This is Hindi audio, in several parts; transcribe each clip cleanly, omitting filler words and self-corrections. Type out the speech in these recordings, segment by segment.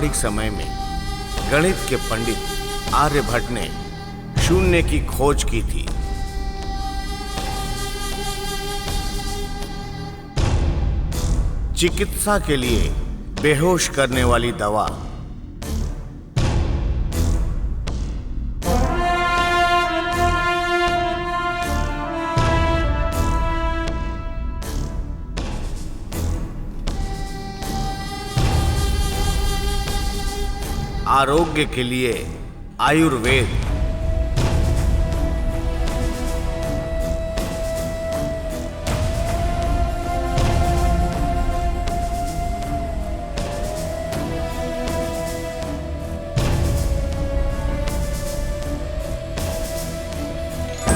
पौराणिक समय में गणित के पंडित आर्यभट्ट ने शून्य की खोज की थी। चिकित्सा के लिए बेहोश करने वाली दवा आरोग्य के लिए आयुर्वेद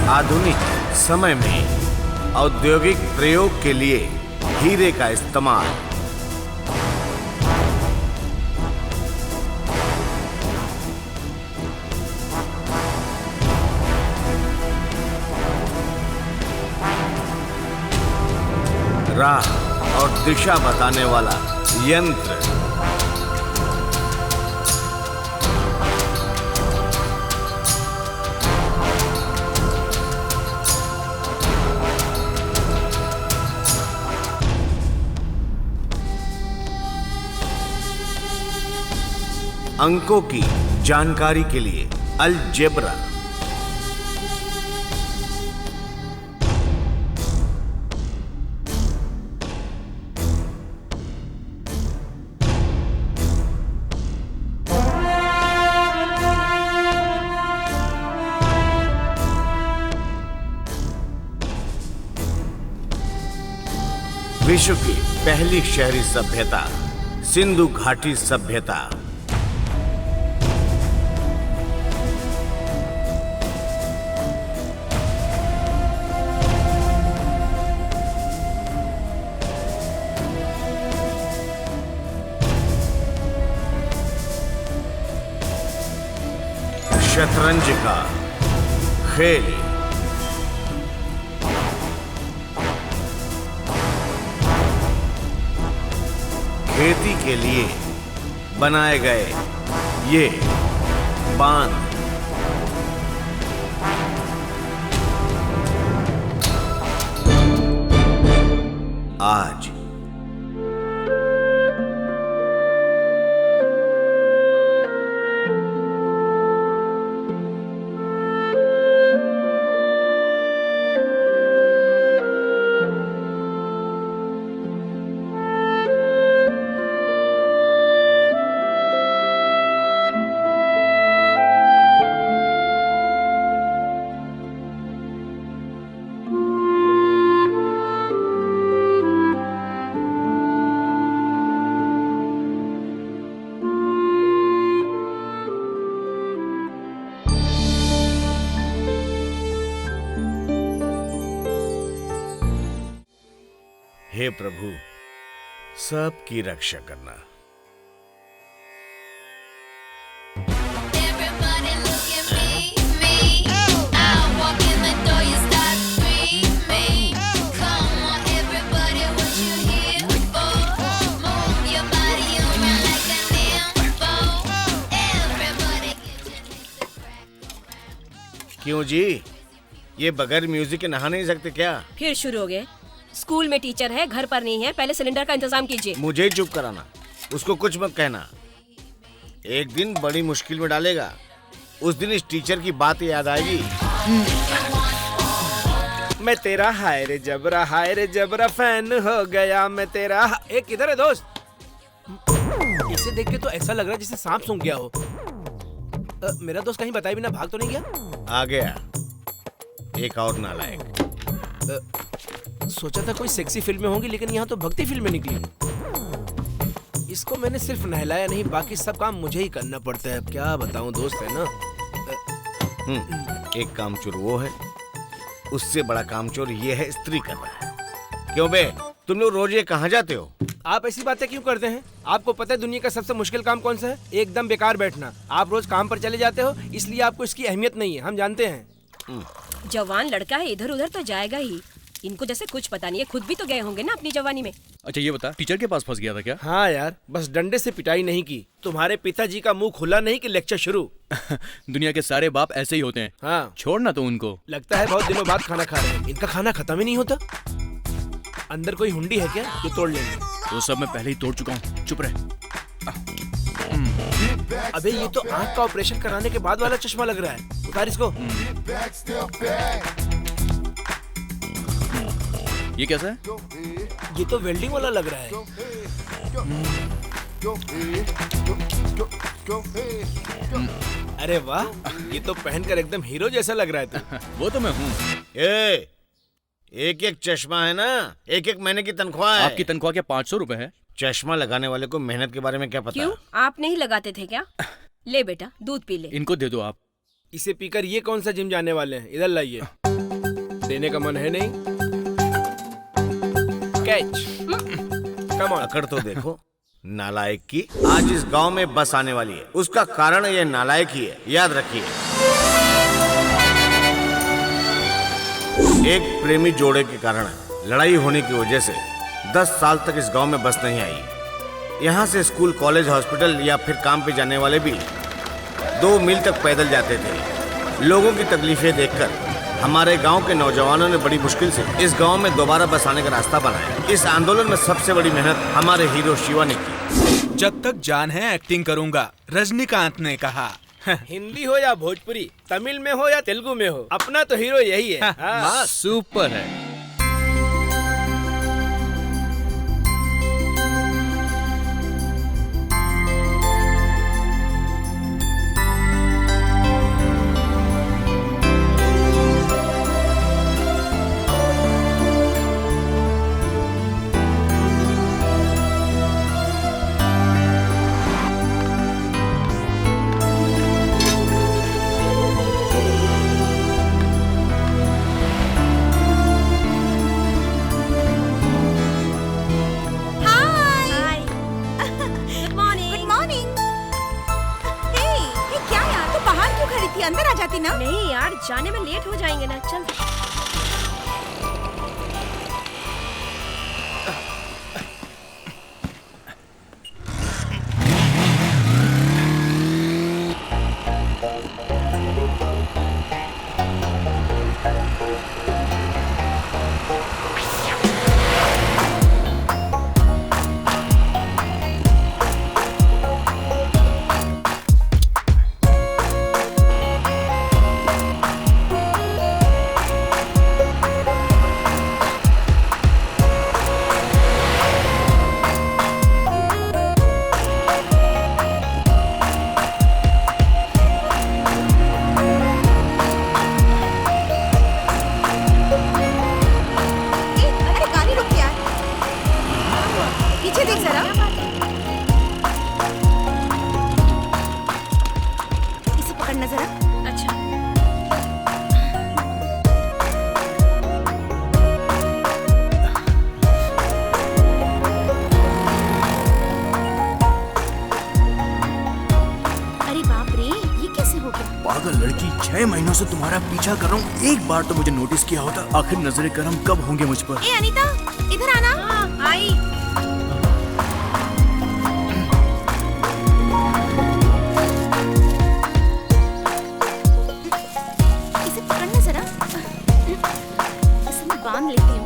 आधुनिक समय में औद्योगिक प्रयोग के लिए हीरे का इस्तेमाल। राह और दिशा बताने वाला यंत्र। अंकों की जानकारी के लिए अलजेब्रा। विश्व की पहली शहरी सभ्यता सिंधु घाटी सभ्यता। शतरंज का खेल। खेती के लिए बनाए गए ये बांध। आज हे प्रभु, सबकी रक्षा करना। क्यों जी, ये बगैर म्यूजिक के नहा नहीं सकते क्या? फिर शुरू हो गए। स्कूल में टीचर है, घर पर नहीं है। पहले सिलेंडर का इंतजाम कीजिए। मुझे चुप कराना, उसको कुछ मत कहना। एक दिन बड़ी मुश्किल में डालेगा, उस दिन इस टीचर की बात याद आएगी। मैं तेरा हाय रे जबरा फैन हो गया मैं तेरा। एक किधर है दोस्त? इसे देख के तो ऐसा लग रहा है जैसे सांप सूंघ गया हो। मेरा दोस्त कहीं बताए बिना भाग तो नहीं गया? आ गया एक और नालायक। सोचा था कोई सेक्सी फिल्में होंगी, लेकिन यहाँ तो भक्ति फिल्में निकली। इसको मैंने सिर्फ नहलाया नहीं, बाकी सब काम मुझे ही करना पड़ता है। अब क्या बताऊं, दोस्त है ना। एक कामचोर वो है, उससे बड़ा कामचोर ये है स्त्री करना। क्यों बे, तुम लोग रोज ये कहाँ जाते हो? आप ऐसी बातें क्यों करते हैं? आपको पता है दुनिया का सबसे मुश्किल काम कौन सा है? एकदम बेकार बैठना। आप रोज काम पर चले जाते हो, इसलिए आपको इसकी अहमियत नहीं है, हम जानते हैं। जवान लड़का है, इधर उधर तो जाएगा ही। इनको जैसे कुछ पता नहीं है, खुद भी तो गए होंगे ना अपनी जवानी में। अच्छा ये बता, टीचर के पास फंस गया था क्या? हाँ यार, बस डंडे से पिटाई नहीं की। तुम्हारे पिताजी का मुंह खुला नहीं कि लेक्चर शुरू। दुनिया के सारे बाप ऐसे ही होते हैं। हाँ, छोड़ना तो उनको। लगता है बहुत दिनों बाद खाना खा रहे हैं। इनका खाना खत्म ही नहीं होता। अंदर कोई हुंडी है क्या जो तोड़ लेंगे? तो सब मैं पहले ही तोड़ चुका हूँ, चुप रहे। अबे ये तो आँख का ऑपरेशन कराने के बाद वाला चश्मा लग रहा है। उतार इसको। ये कैसा है? ये तो वेल्डिंग वाला लग रहा है। अरे वाह, ये तो पहनकर एकदम हीरो जैसा लग रहा है तू। वो तो मैं हूँ। एक एक चश्मा है ना, एक एक महीने की तनख्वाह है। आपकी तनख्वाह क्या 500 रुपए है? चश्मा लगाने वाले को मेहनत के बारे में क्या पता? क्यों, आप नहीं लगाते थे क्या? ले बेटा, दूध पी ले। इनको दे दो आप। इसे पीकर ये कौन सा जिम जाने वाले हैं? इधर लाइए। देने का मन है नहीं? कैच। Come on. अकड़ तो देखो नालायक की। आज इस गांव में बस आने वाली है, उसका कारण ये नालायक ही है, याद रखिए। एक प्रेमी जोड़े के कारण लड़ाई होने की वजह से 10 साल तक इस गांव में बस नहीं आई। यहाँ से स्कूल, कॉलेज, हॉस्पिटल या फिर काम पे जाने वाले भी 2 मील तक पैदल जाते थे। लोगों की तकलीफें देखकर हमारे गांव के नौजवानों ने बड़ी मुश्किल से इस गांव में दोबारा बस आने का रास्ता बनाया। इस आंदोलन में सबसे बड़ी मेहनत हमारे हीरो शिवा ने की। जब तक जान है एक्टिंग करूंगा, रजनीकांत ने कहा। हिंदी हो या भोजपुरी, तमिल में हो या तेलुगु में हो, अपना तो हीरो यही है। हाँ। सुपर है। अंदर आ जाती ना। नहीं यार, जाने में लेट हो जाएंगे ना, चल। पागल लड़की, 6 महीनों से तुम्हारा पीछा कर रहा हूँ, एक बार तो मुझे नोटिस किया होता। आखिर नजरे करम कब होंगे मुझ पर? ए अनीता, इधर आना। हाँ, आई। इसे पकड़ना जरा, इसे मैं बांध लेती हूँ।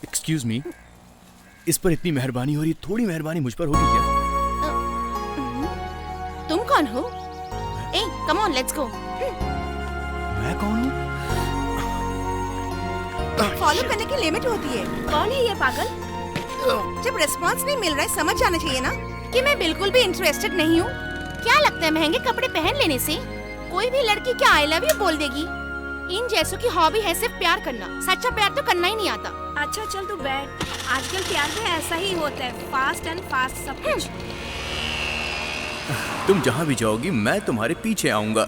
एक्सक्यूज मी, इस पर इतनी मेहरबानी हो रही है, थोड़ी मेहरबानी मुझ पर होगी क्या? तुम कौन हो? ए, कम ऑन, लेट्स गो। मैं कौन हूँ? फॉलो करने की लिमिट होती है। कौन है ये पागल? जब रिस्पांस नहीं मिल रहा है, समझ जाना चाहिए ना कि मैं बिल्कुल भी इंटरेस्टेड नहीं हूँ। क्या लगता है महंगे कपड़े पहन लेने से कोई भी लड़की क्या आई लव यू बोल देगी? इन जैसों की हॉबी है सिर्फ प्यार करना, सच्चा प्यार तो करना ही नहीं आता। अच्छा चल तू बैठ, आजकल प्यार में ऐसा ही होता है, फास्ट एंड फास्ट सब कुछ। तुम जहाँ भी जाओगी मैं तुम्हारे पीछे आऊंगा।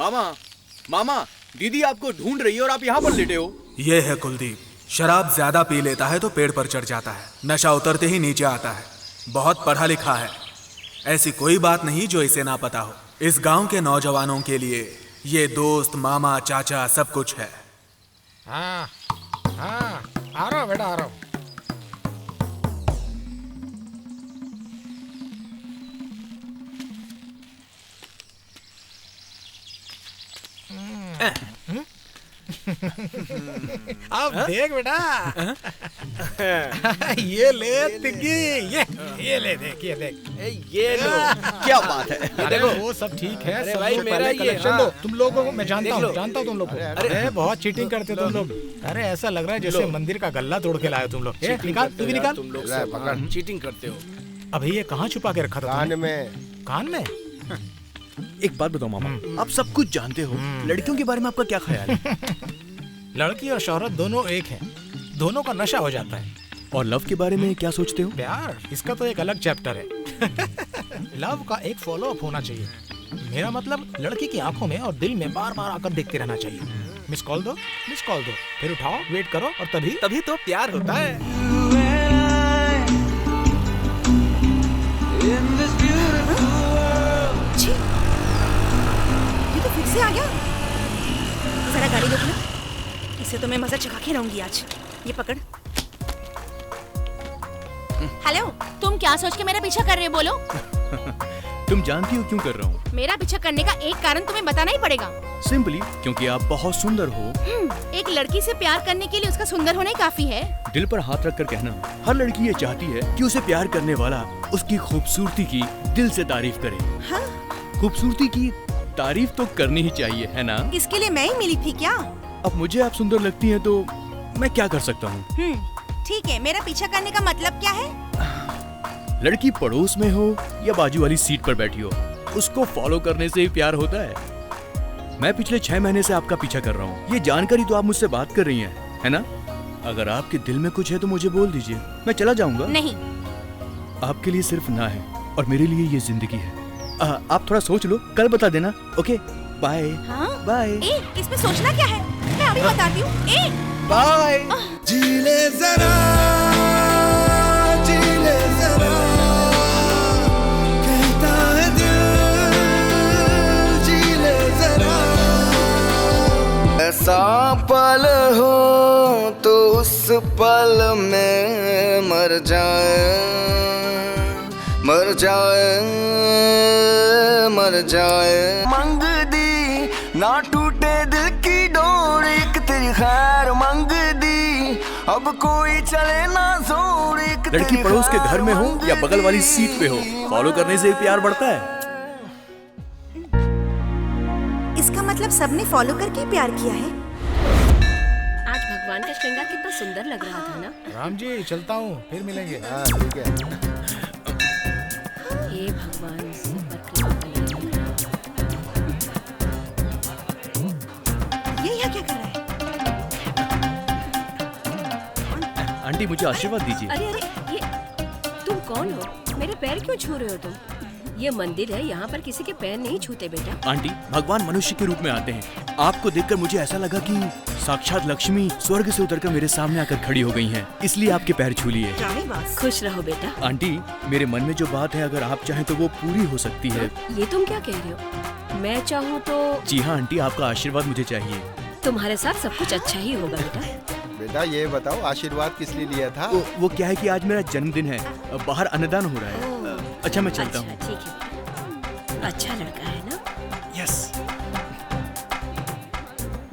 मामा, मामा, दीदी आपको ढूंढ रही है और आप यहाँ पर लेटे हो। ये है कुलदीप। शराब ज्यादा पी लेता है तो पेड़ पर चढ़ जाता है, नशा उतरते ही नीचे आता है। बहुत पढ़ा लिखा है, ऐसी कोई बात नहीं जो इसे ना पता हो। इस गांव के नौजवानों के लिए ये दोस्त, मामा, चाचा सब कुछ है। हाँ हाँ, आ रहा हूँ बेटा, आ रहा हूँ। अब देख बेटा, ये ले तिग्गी, ये ले, देख, ये देख, ये लो। क्या बात है। अरे वो सब ठीक है। अरे सब भाई, लोग मेरा पहले ये, कलेक्शन हाँ। दो। तुम लोगों को मैं देख जानता लो। हूँ तुम लोग। अरे बहुत चीटिंग करते तुम लोग। अरे ऐसा लग रहा है जैसे मंदिर का गल्ला तोड़ के लाए हो तुम लोग। ए, निकाल, तू भी निकाल। तुम लोग सब चीटिंग करते हो। अभी ये कहाँ छुपा के रखा था कान तुमने? में। कान में? एक बात बताओ मामा, आप सब कुछ जानते हो, लड़कियों के बारे में आपका क्या ख्याल है? लड़की और शौहरत दोनों एक है, दोनों का नशा हो जाता है। और लव के बारे में क्या सोचते हो? प्यार, इसका तो एक अलग चैप्टर है। लव का एक फॉलो अप होना चाहिए। मेरा मतलब लड़की की आंखों में और दिल में बार बार आकर देखते रहना चाहिए। मिस कॉल दो, फिर उठाओ, वेट करो, और तभी तो प्यार होता है। छी, ये तो फिर से आ गया। जरा गाड़ी रोक लो, इसे तो मैं मजा चखा के रहूंगी आज। ये पकड़। हेलो, तुम क्या सोच के मेरा पीछा कर रहे हो, बोलो। तुम जानती हो क्यों कर रहा हूँ? मेरा पीछा करने का एक कारण तुम्हें बताना ही पड़ेगा। सिंपली क्योंकि आप बहुत सुंदर हो। एक लड़की से प्यार करने के लिए उसका सुंदर होना ही काफी है। दिल पर हाथ रख कर कहना, हर लड़की ये चाहती है कि उसे प्यार करने वाला उसकी खूबसूरती की दिल से तारीफ करे। हाँ? खूबसूरती की तारीफ तो करनी ही चाहिए, है ना? इसके लिए मैं ही मिली थी क्या? अब मुझे आप सुंदर लगती हैं तो मैं क्या कर सकता हूँ? ठीक है, मेरा पीछा करने का मतलब क्या है? लड़की पड़ोस में हो या बाजू वाली सीट पर बैठी हो, उसको फॉलो करने से ही प्यार होता है। मैं पिछले 6 महीने से आपका पीछा कर रहा हूँ, ये जानकर ही तो आप मुझसे बात कर रही हैं, है ना? अगर आपके दिल में कुछ है तो मुझे बोल दीजिए, मैं चला जाऊंगा। नहीं। आपके लिए सिर्फ ना है और मेरे लिए ये जिंदगी है। आप थोड़ा सोच लो, कल बता देना। Okay, bye. हाँ? बाय। ए, इसमें सोचना क्या है? मैं अभी बताती हूँ। ए, बाय। जीले जरा, जीले जरा, कहता है दिल, जीले जरा। ऐसा पल हो तो उस पल में मर जाए, मर जाए, मर जाए। मंग दी ना टूटे दिल की डोर, एक तेरी खैर मंग दी, अब कोई चले ना जोर। एक लड़की पड़ोस के घर में हो या बगल वाली सीट पे हो, फॉलो करने से प्यार बढ़ता है। इसका मतलब सबने फॉलो करके प्यार किया है। आज भगवान का श्रृंगार कितना सुंदर लग रहा था ना। राम जी, चलता हूँ, फिर मिलेंगे। हाँ ठीक है। हे भगवान, सब पर कृपा करिए। ये यहाँ क्या कर रहा है? आंटी मुझे आशीर्वाद दीजिए। अरे अरे, ये तुम कौन हो? मेरे पैर क्यों छू रहे हो तुम? ये मंदिर है, यहाँ पर किसी के पैर नहीं छूते बेटा। आंटी, भगवान मनुष्य के रूप में आते हैं। आपको देखकर मुझे ऐसा लगा कि साक्षात लक्ष्मी स्वर्ग से उतरकर मेरे सामने आकर खड़ी हो गई हैं, इसलिए आपके पैर छू लिए। खुश रहो बेटा। आंटी, मेरे मन में जो बात है, अगर आप चाहें तो वो पूरी हो सकती है। ये तुम क्या कह रहे हो? मैं चाहूँ तो? जी हाँ आंटी, आपका आशीर्वाद मुझे चाहिए। तुम्हारे साथ सब कुछ अच्छा ही होगा बेटा। बेटा ये बताओ, आशीर्वाद किस लिए लिया था? वो क्या है कि आज मेरा जन्मदिन है, बाहर अन्नदान हो रहा है। अच्छा मैं चलता हूँ। अच्छा ठीक है, अच्छा लड़का है ना? यस।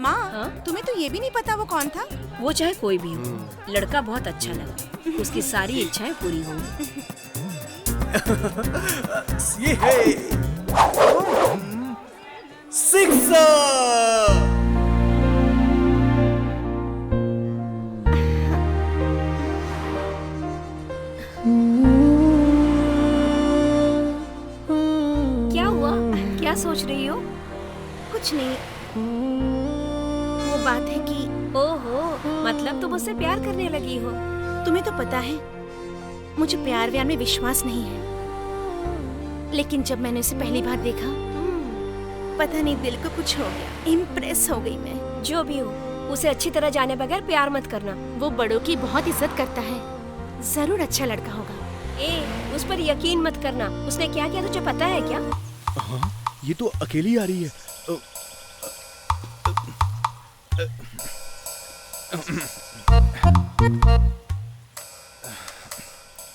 माँ, हाँ? तुम्हें तो ये भी नहीं पता वो कौन था? वो चाहे कोई भी हो, लड़का बहुत अच्छा लगा। उसकी सारी इच्छाएं पूरी होंगी। ये है सिक्सर। क्या हुआ? क्या सोच रही हो? कुछ नहीं। वो बात है कि ओहो, मतलब तुम मुझसे प्यार करने लगी हो। तुम्हें तो पता है मुझे प्यार व्यार में विश्वास नहीं है, लेकिन जब मैंने उसे पहली बार देखा पता नहीं दिल को कुछ हो गया, इम्प्रेस हो गई मैं। जो भी हो, उसे अच्छी तरह जाने बगैर प्यार मत करना। वो बड़ों की बहुत इज्जत करता है, जरूर अच्छा लड़का होगा। उस पर यकीन मत करना। उसने क्या किया तुझे पता है क्या? हाँ, ये तो अकेली आ रही है।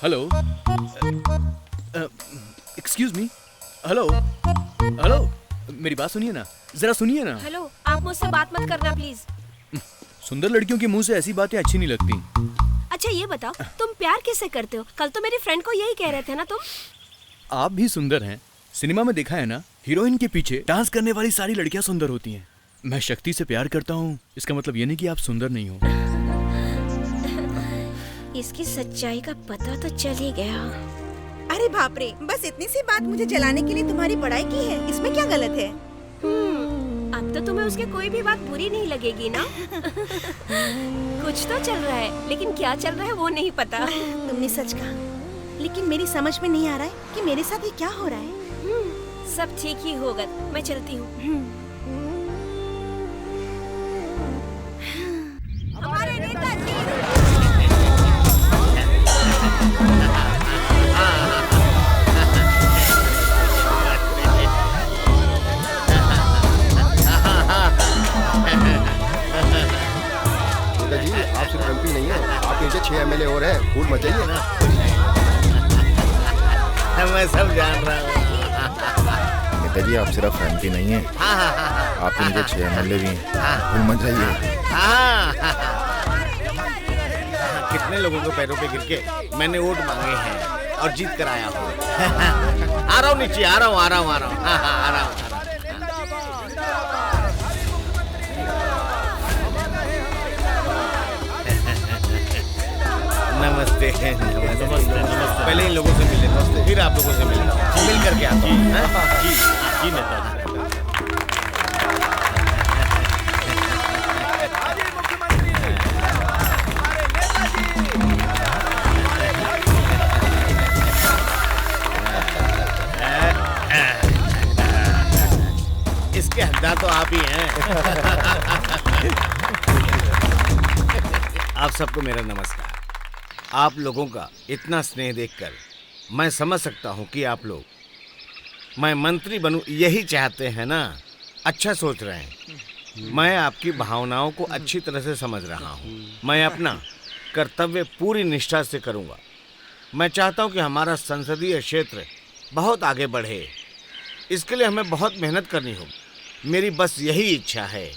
Hello, excuse me. Hello hello, मेरी बात सुनिए ना, जरा सुनिए ना। हेलो, आप मुझसे बात मत करना प्लीज। सुंदर लड़कियों के मुंह से ऐसी बातें अच्छी नहीं लगती। अच्छा ये बताओ, तुम प्यार किससे करते हो? कल तो मेरी फ्रेंड को यही कह रहे थे ना तुम। आप भी सुंदर हैं। सिनेमा में देखा है ना, हीरोइन के पीछे डांस करने वाली सारी लड़कियां सुंदर होती हैं। मैं शक्ति से प्यार करता हूँ, इसका मतलब ये नहीं कि आप सुंदर नहीं हो। इसकी सच्चाई का पता तो चल ही गया। अरे बाप रे, बस इतनी सी बात मुझे जलाने के लिए तुम्हारी बड़ाई की है, इसमें क्या गलत है? अब तो तुम्हें उसकी कोई भी बात बुरी नहीं लगेगी ना? कुछ तो चल रहा है, लेकिन क्या चल रहा है वो नहीं पता। तुमने सच कहा, लेकिन मेरी समझ में नहीं आ रहा है कि मेरे साथ ये क्या हो रहा है। सब ठीक ही होगा, मैं चलती हूँ। हमारे नेताजी आप सिर्फ एमपी नहीं है, आप नीचे 6 एमएलए और हैं, भूल मत जाइए ना। मैं सब जान रहा हूँ। नेताजी आप सिर्फ एमपी नहीं है, आपके नीचे 6 एमएलए भी हैं, भूल मत जाइए। कितने लोगों के पैरों पे गिर के मैंने वोट मांगे हैं और जीत कर आया हूँ। आ रहा हूँ नीचे, आ रहा हूँ, आ रहा हूँ, आ रहा हूँ, आ रहा हूँ। नमस्ते, नमस्ते, नमस्ते। पहले इन लोगों से मिल लेता हूँ, फिर आप लोगों से मिलता हूँ, मिल करके आता हूँ। जी नेताजी। इसके हकदार तो आप ही हैं। आप सबको मेरा नमस्कार। आप लोगों का इतना स्नेह देखकर मैं समझ सकता हूँ कि आप लोग मैं मंत्री बनूं यही चाहते हैं ना। अच्छा सोच रहे हैं। मैं आपकी भावनाओं को अच्छी तरह से समझ रहा हूँ। मैं अपना कर्तव्य पूरी निष्ठा से करूँगा। मैं चाहता हूँ कि हमारा संसदीय क्षेत्र बहुत आगे बढ़े। इसके लिए हमें बहुत मेहनत करनी होगी। मेरी बस यही इच्छा है।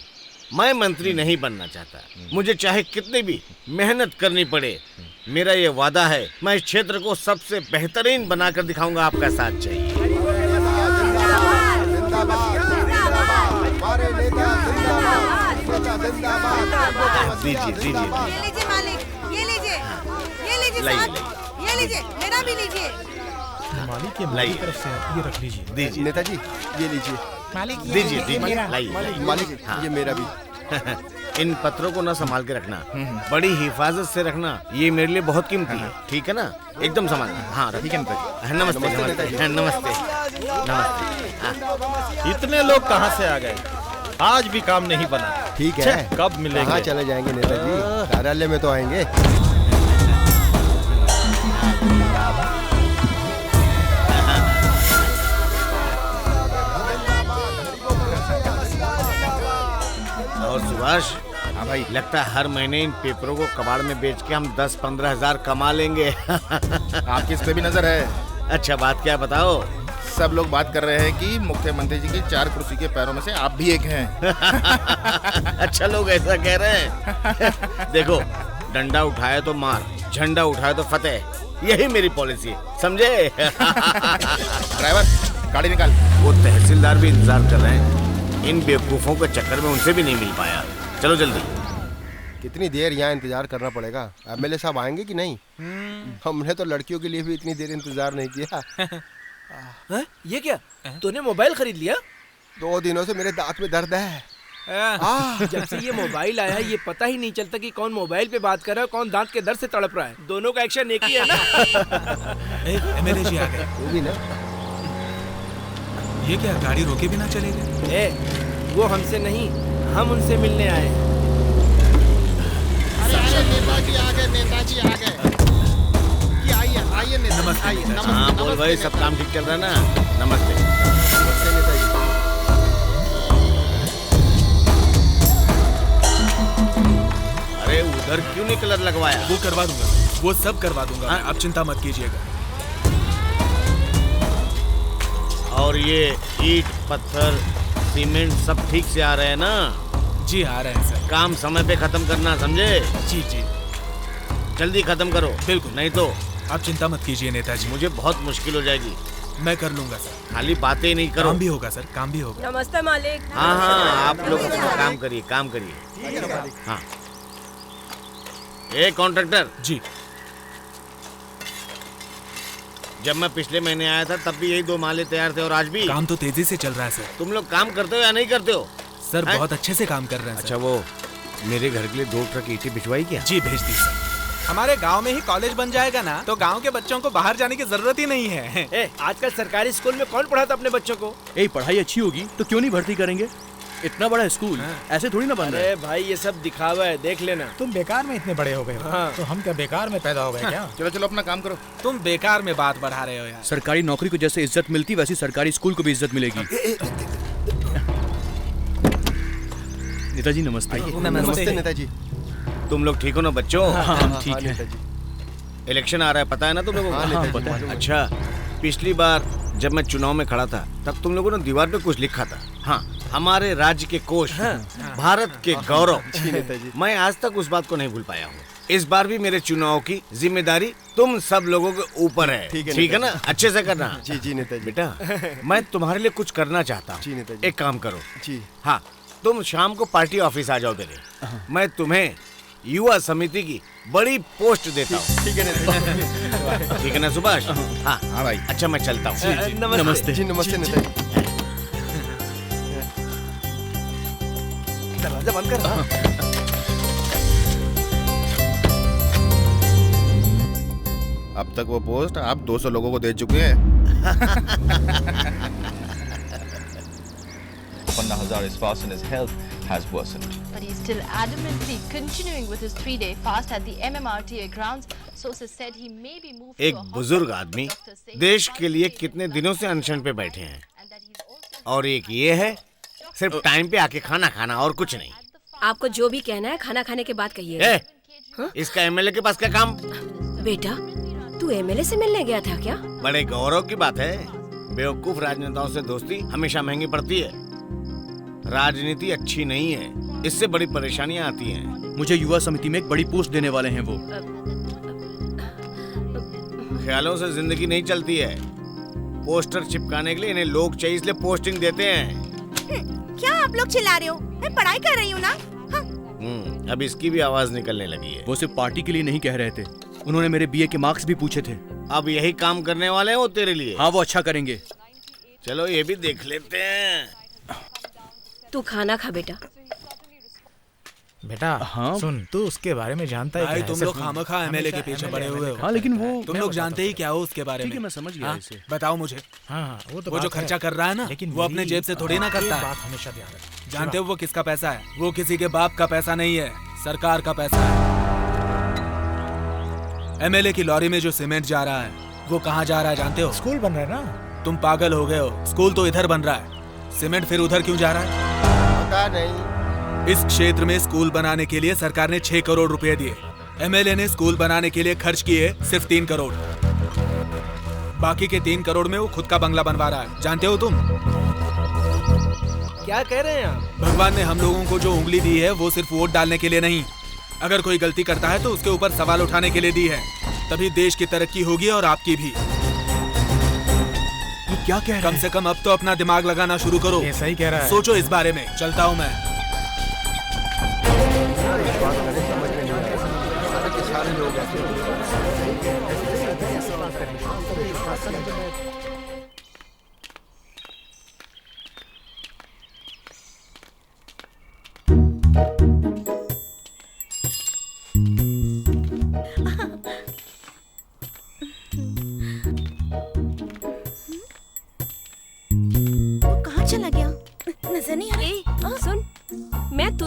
मैं मंत्री नहीं बनना चाहता, मुझे चाहे कितनी भी मेहनत करनी पड़े। मेरा ये वादा है, मैं इस क्षेत्र को सबसे बेहतरीन बनाकर दिखाऊंगा। आपका साथ चाहिए। दीजिए दीजिए, ये लीजिए मालिक, ये लीजिए, ये लीजिए साहब, ये लीजिए, मेरा भी लीजिए। मालिक के मेरी तरफ से ये रख लीजिए। दीजिए नेताजी ये लीजिए। मालिक दीजिए दीजिए, लाइए। मालिक ये मेरा भी। इन पत्रों को ना संभाल के रखना, बड़ी हिफाजत से रखना। ये मेरे लिए बहुत कीमती है, ठीक है ना? एकदम संभालना। हाँ ठीक है नेताजी। नमस्ते नमस्ते नमस्ते नमस्ते। इतने लोग कहाँ से आ गए? आज भी काम नहीं बना। ठीक है, कब मिलेंगे? कहाँ चले जाएंगे नेताजी? कार्यालय में तो आएंगे। और सुभाष, हाँ भाई, लगता है हर महीने इन पेपरों को कबाड़ में बेच के हम 10-15 हजार कमा लेंगे। आपकी इस पे भी नजर है। अच्छा बात क्या बताओ? सब लोग बात कर रहे हैं कि मुख्यमंत्री जी की 4 कुर्सी के पैरों में से आप भी एक हैं। अच्छा लोग ऐसा कह रहे हैं। देखो, डंडा उठाए तो मार, झंडा उठाए तो फतेह, यही मेरी पॉलिसी है, समझे? ड्राइवर गाड़ी निकाल। वो तहसीलदार भी इंतजार कर रहे हैं। इन बेवकूफों के चक्कर में उनसे भी नहीं मिल पाया। चलो जल्दी। कितनी देर यहाँ इंतजार करना पड़ेगा? एमएलए साहब आएंगे कि नहीं? हमने तो लड़कियों के लिए भी इतनी देर इंतजार नहीं किया। ये क्या? तूने मोबाइल खरीद लिया? 2 दिनों से मेरे दांत में दर्द है। जब से ये मोबाइल आया है, ये पता ही नहीं चलता कि कौन मोबाइल पे बात कर रहा है, कौन दांत के दर्द से तड़प रहा है। दोनों का एक्शन एक ही है ना? एमएलए जी आ गए। वो भी ना। ये क्या गाड़ी रोके बिना चले गए? ए, वो हमसे नहीं, हम उनसे मिलने आए हैं। नेताजी आ गए, नेताजी आ गए। आइए आइए नेताजी, आइए। हाँ बोल भाई, सब काम ठीक चल रहा है ना? नमस्ते। नमस्ते नेताजी। अरे उधर क्यों नहीं कलर लगवाया? वो करवा दूंगा, वो सब करवा दूंगा। आप चिंता मत कीजिएगा। और ये ईंट पत्थर सीमेंट सब ठीक से आ रहे हैं ना? जी आ रहे हैं सर। काम समय पे खत्म करना, समझे? जी जी जल्दी खत्म करो। बिल्कुल। नहीं तो आप चिंता मत कीजिए नेताजी, मुझे बहुत मुश्किल हो जाएगी। मैं कर लूंगा सर। खाली बातें ही नहीं करो। काम भी होगा सर, काम भी होगा। नमस्ते मालिक। हाँ हाँ, आप लोग अपना काम करिए, काम करिए। हाँ। ए कॉन्ट्रैक्टर जी, जब मैं पिछले महीने आया था तब भी यही 2 माले तैयार थे और आज भी। काम तो तेजी से चल रहा है सर। तुम लोग काम करते हो या नहीं करते हो? सर बहुत अच्छे से काम कर रहे हैं। अच्छा, वो मेरे घर के लिए 2 ट्रक ईंटें भिजवाई क्या? जी भेज दी सर। हमारे गांव में ही कॉलेज बन जाएगा ना, तो गांव के बच्चों को बाहर जाने की जरूरत ही नहीं है। ए, आजकल सरकारी स्कूल में कौन पढ़ाता अपने बच्चों को? पढ़ाई अच्छी होगी तो क्यों नहीं भर्ती करेंगे? इतना बड़ा स्कूल ऐसे थोड़ी ना बन रहा है। अरे भाई ये सब दिखावा है, देख लेना। तुम बेकार में इतने बड़े हो गए हो। हाँ। तो हम क्या बेकार में पैदा हो गए क्या? चलो चलो अपना काम करो। तुम बेकार में बात बढ़ा रहे हो यार। सरकारी नौकरी को जैसे इज्जत मिलती वैसी सरकारी स्कूल को भी इज्जत मिलेगी। नेताजी नमस्ते। नमस्ते नेताजी। तुम लोग ठीक हो ना बच्चों? हाँ ठीक है। इलेक्शन आ रहा है, पता है ना तुम लोगों को? हाँ, पता है। अच्छा, पिछली बार जब मैं चुनाव में खड़ा था तब तुम लोगों ने दीवार पे कुछ लिखा था। हाँ, हमारे राज्य के कोष, भारत के गौरव। मैं आज तक उस बात को नहीं भूल पाया हूँ। इस बार भी मेरे चुनाव की जिम्मेदारी तुम सब लोगों के ऊपर है। ठीक है ना? अच्छे से करना। जी जी नेताजी। बेटा, मैं तुम्हारे लिए कुछ करना चाहता जी हूँ। नेताजी। एक काम करो। जी। हाँ, तुम शाम को पार्टी ऑफिस आ जाओ मेरे। मैं तुम्हें युवा समिति की बड़ी पोस्ट देता हूँ। ठीक है नेताजी। ठीक है ना सुभाष? हाँ हाँ भाई। अच्छा, मैं चलता हूँ। नमस्ते। जी नमस्ते नेताजी। दरवाजा बंद कर। अब तक वो पोस्ट आप 200 लोगों को दे चुके हैं। Panna Hazare's fast and his health has worsened. But he's still adamantly continuing with his 3-day fast at the MMRTA grounds. Sources said he may be moved to एक बुजुर्ग आदमी देश के लिए कितने दिनों से अनशन पे बैठे हैं, और एक ये है सिर्फ टाइम पे आके खाना खाना और कुछ नहीं। आपको जो भी कहना है खाना खाने के बाद कहिए। इसका एमएलए के पास क्या काम? बेटा, तू एमएलए से मिलने गया था क्या? बड़े गौरव की बात है। बेवकूफ राजनेताओं से दोस्ती हमेशा महंगी पड़ती है। राजनीति अच्छी नहीं है, इससे बड़ी परेशानियां आती हैं। मुझे युवा समिति में एक बड़ी पोस्ट देने वाले हैं वो। ख्यालों से जिंदगी नहीं चलती है। पोस्टर चिपकाने के लिए इन्हें लोग चाहिए, इसलिए पोस्टिंग देते हैं। क्या आप लोग चिल्ला रहे हो? मैं पढ़ाई कर रही हूँ ना। अब इसकी भी आवाज निकलने लगी है। वो सिर्फ पार्टी के लिए नहीं कह रहे थे, उन्होंने मेरे बीए के मार्क्स भी पूछे थे। अब यही काम करने वाले हैं वो तेरे लिए। हाँ, वो अच्छा करेंगे। चलो ये भी देख लेते हैं। तू खाना खा बेटा। बेटा हाँ? सुन, तू उसके बारे में जानता है भाई क्या? तुम लोग खामखा एमएलए के पीछे पड़े हुए हो। हाँ, लेकिन वो तुम लोग जानते ही क्या हो उसके बारे में। ठीक है, मैं समझ गया हाँ? इसे। बताओ मुझे। हाँ, वो तो वो जो बात है। खर्चा कर रहा है ना, लेकिन वो अपने मेरी जेब से थोड़ी ना करता एक है। बात हमेशा ध्यान रख। जानते हो वो किसका पैसा है? वो किसी के बाप का पैसा नहीं है, सरकार का पैसा है। एमएलए की लॉरी में जो सीमेंट जा रहा है वो कहाँ जा रहा है जानते हो? स्कूल बन रहा है ना। तुम पागल हो गए हो? स्कूल तो इधर बन रहा है, सीमेंट फिर उधर क्यों जा रहा है? पता नहीं। इस क्षेत्र में स्कूल बनाने के लिए सरकार ने 6 करोड़ रुपए दिए। एमएलए ने स्कूल बनाने के लिए खर्च किए सिर्फ 3 करोड़। बाकी के 3 करोड़ में वो खुद का बंगला बनवा रहा है। जानते हो तुम? क्या कह रहे हैं आप? भगवान ने हम लोगों को जो उंगली दी है वो सिर्फ वोट डालने के लिए नहीं, अगर कोई गलती करता है तो उसके ऊपर सवाल उठाने के लिए दी है। तभी देश की तरक्की होगी और आपकी भी। ये क्या कह रहे हैं? कम से कम अब तो अपना दिमाग लगाना शुरू करो। ये सही कह रहा है। सोचो इस बारे में। चलता हूँ मैं। समझ में नहीं आ रहा है। सारे लोग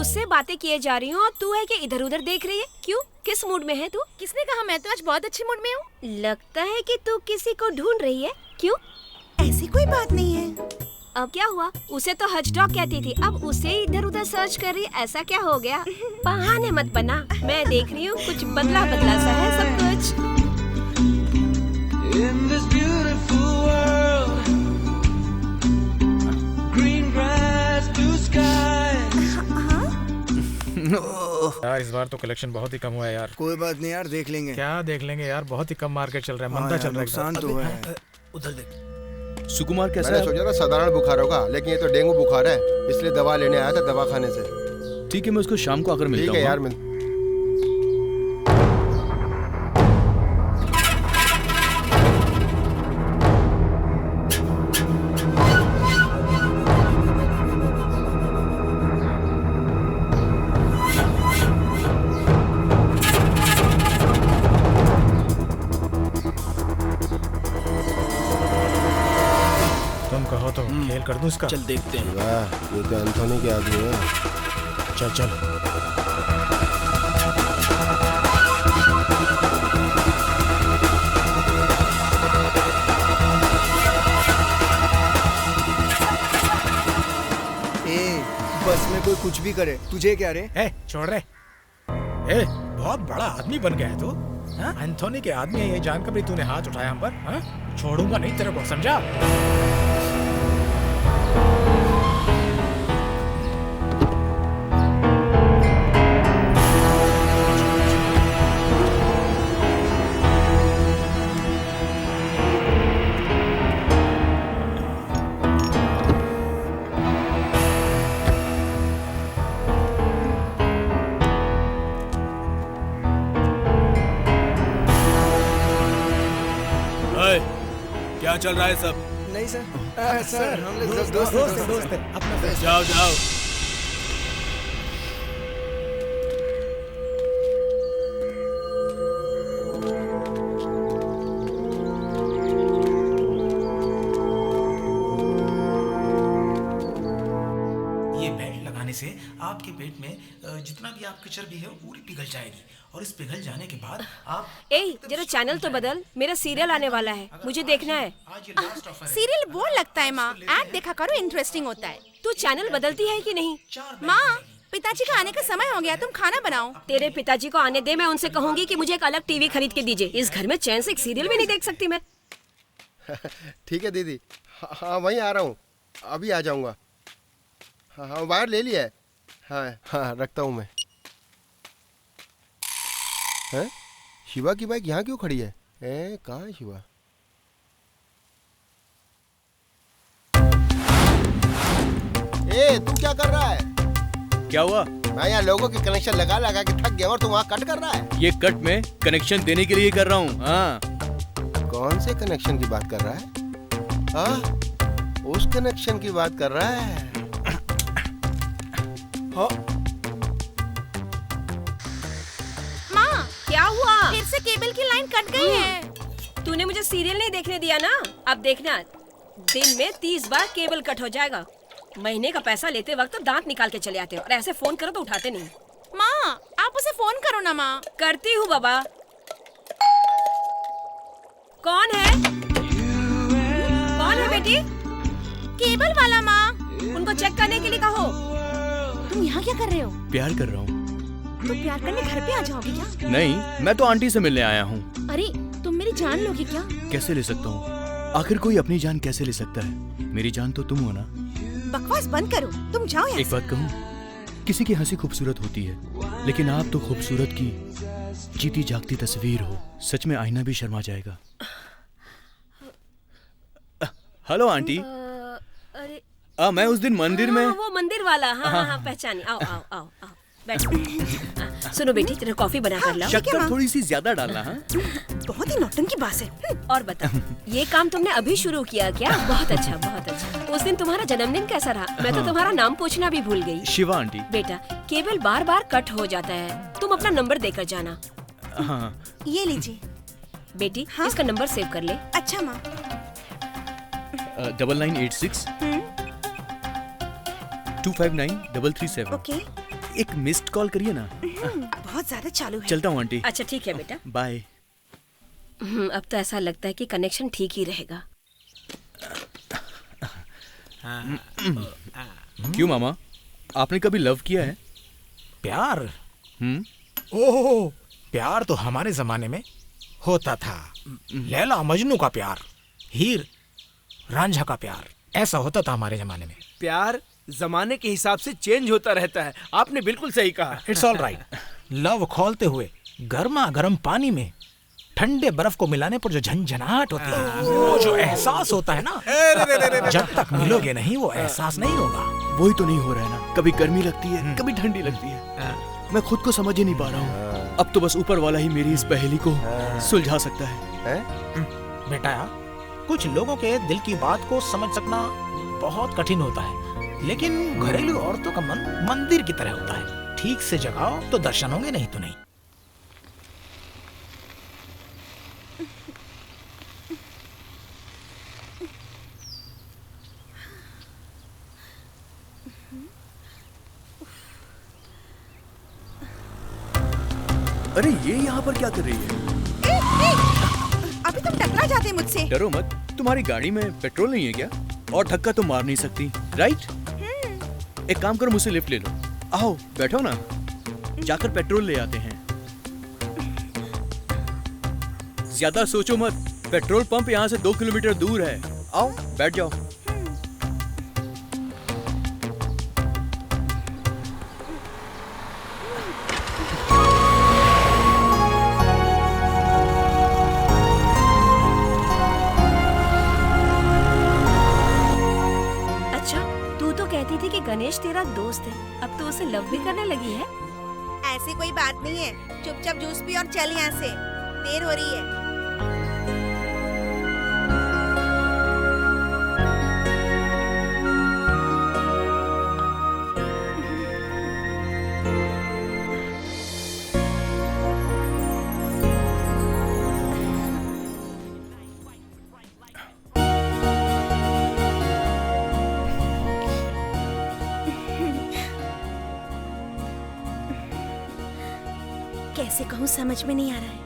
मुझसे बातें किए जा रही हूँ और तू है कि इधर उधर देख रही है? क्यों, किस मूड में है तू? किसने कहा? मैं तो आज बहुत अच्छे मूड में हूँ। लगता है कि तू किसी को ढूंढ रही है। क्यों? ऐसी कोई बात नहीं है। अब क्या हुआ? उसे तो हज डॉग कहती थी, अब उसे इधर उधर सर्च कर रही, ऐसा क्या हो गया? बहाने मत बना, मैं देख रही हूँ कुछ बदला बदला सा है सब कुछ। In this beautiful world, green grass, blue skies. यार इस बार तो कलेक्शन बहुत ही कम हुआ है यार। कोई बात नहीं यार, देख लेंगे। क्या देख लेंगे यार, बहुत ही कम मार्केट चल रहा है, मंदा चल रहा है। नुकसान तो है। उधर देख। सुकुमार कैसा मैंने है? सोचा था साधारण बुखार होगा, लेकिन ये तो डेंगू बुखार है, इसलिए दवा लेने आया था दवा खाने से। ठीक है, मैं उसको शाम को आकर मिलता हूँ। ठीक है यार, मिल। कहो तो खेल कर दूं इसका। चल देखते हैं। वाह, ये तो एंथोनी के आदमी है। चल चल। बस में कोई कुछ भी करे, तुझे क्या रे? छोड़ रे। बहुत बड़ा आदमी बन गया है तू। एंथोनी के आदमी है ये जानकर भी तूने हाथ उठाया हम पर। छोड़ूंगा नहीं तेरे को, समझा? क्या चल रहा है सब? नहीं सर, सर हम लोग दोस्त हैं। अपना जाओ जाओ। ये बेल्ट लगाने से आपके पेट में जितना भी आपकी चर्बी है वो पूरी पिघल जाएगी, और इस पिघल जाने के बाद आप जरा चैनल तो बदल, मेरा सीरियल आने वाला है, मुझे देखना है। सीरियल बोर लगता है माँ, ऐड देखा करो, इंटरेस्टिंग होता है। तू चैनल बदलती है कि नहीं? माँ, पिताजी का आने का समय हो गया, तुम खाना बनाओ। तेरे पिताजी को आने दे, मैं उनसे कहूंगी कि मुझे एक अलग टीवी खरीद के दीजिए। इस घर में चैन से एक सीरियल भी नहीं देख सकती मैं। ठीक है दीदी, हाँ वहीं आ रहा हूँ, अभी आ जाऊँगा। हाँ वायर ले लिया है। हाँ रखता हूँ मैं। हैं? शिवा की बाइक यहाँ क्यों खड़ी है? कहाँ है शिवा? तू क्या कर रहा है? क्या हुआ? मैं यहाँ लोगों के कनेक्शन लगा लगा के थक गया और तू वहाँ कट कर रहा है। ये कट में कनेक्शन देने के लिए कर रहा हूँ। हाँ। कौन से कनेक्शन की बात कर रहा है? उस कनेक्शन की बात कर रहा है। माँ, क्या हुआ? फिर से केबल की लाइन कट गई है। तूने मुझे सीरियल नहीं देखने दिया ना, अब देखना, दिन में 30 बार केबल कट हो जाएगा। महीने का पैसा लेते वक्त तो दांत निकाल के चले आते हो, और ऐसे फोन करो तो उठाते नहीं। माँ, आप उसे फोन करो ना माँ। करती हूँ बाबा। कौन है? कौन है बेटी? केबल वाला माँ। उनको चेक करने के लिए कहो। तुम यहाँ क्या कर रहे हो? प्यार कर रहा हूँ। तो प्यार करने घर पे आ जाओगे क्या? नहीं, मैं तो आंटी से मिलने आया हूँ। अरे तुम मेरी जान लोगे क्या? कैसे ले सकता हूँ? आखिर कोई अपनी जान कैसे ले सकता है? मेरी जान तो तुम हो ना। बकवास बंद करो, तुम जाओ यहाँ एक से। बात कहूँ, किसी की हंसी खूबसूरत होती है, लेकिन आप तो खूबसूरत की जीती जागती तस्वीर हो। सच में आईना भी शर्मा जाएगा। Hello aunty. अरे मैं उस दिन मंदिर में। वो मंदिर वाला। हाँ, पहचानी। आओ आओ आओ आओ, बैठो। सुनो बेटी, तेरा कॉफी बना कर लाओ। शक्कर थोड़ी सी ज्यादा डालना। हाँ, बहुत ही नौटंकी बात है। और बता, ये काम तुमने अभी शुरू किया क्या? बहुत अच्छा, बहुत अच्छा। उस दिन तुम्हारा जन्मदिन कैसा रहा? मैं तो तुम्हारा नाम पूछना भी भूल गई। शिवा आंटी। बेटा, केबल बार बार कट हो जाता है, तुम अपना नंबर देकर जाना। हाँ। ये लीजिए बेटी। इसका नंबर सेव कर ले। अच्छा माँ। 9986 259 337। ओके। एक मिस्ड कॉल करिए ना। बहुत ज्यादा चालू है। चलता हूँ आंटी। अच्छा ठीक है बेटा। बाय। अब तो ऐसा लगता है कि कनेक्शन ठीक ही रहेगा। क्यों मामा, आपने कभी लव किया है? प्यार? ओह, प्यार तो हमारे जमाने में होता था। लैला मजनू का प्यार, हीर रांझा का प्यार, ऐसा होता था हमारे जमाने में। प्यार जमाने के हिसाब से चेंज होता रहता है। आपने बिल्कुल सही कहा। It's all right. लव खोलते हुए गर्मा गर्म पानी में ठंडे बर्फ को मिलाने पर जो झंझनाहट होती है, वो जो एहसास होता है ना, जब तक मिलोगे नहीं वो एहसास नहीं होगा। वही तो नहीं हो रहा है ना, कभी गर्मी लगती है, कभी ठंडी लगती है। मैं खुद को समझ ही नहीं पा रहा हूँ। अब तो बस ऊपर वाला ही मेरी इस पहेली को सुलझा सकता है। बेटा, कुछ लोगों के दिल की बात को समझ सकना बहुत कठिन होता है, लेकिन घरेलू औरतों का मन मंदिर की तरह होता है। ठीक से जगाओ तो दर्शन होंगे, नहीं तो नहीं। अरे ये यहाँ पर क्या कर रही है? अभी तुम टकरा जाते मुझसे। डरो मत, तुम्हारी गाड़ी में पेट्रोल नहीं है क्या? और धक्का तो मार नहीं सकती, राइट? एक काम करो, मुझसे लिफ्ट ले लो। आओ बैठो ना, जाकर पेट्रोल ले आते हैं। ज्यादा सोचो मत, पेट्रोल पंप यहाँ से 2 किलोमीटर दूर है। आओ बैठ जाओ। गणेश तेरा दोस्त है, अब तो उसे लव भी करने लगी है। ऐसी कोई बात नहीं है, चुपचाप जूस पी और चल यहाँ से, देर हो रही है। कैसे कहूँ समझ में नहीं आ रहा है।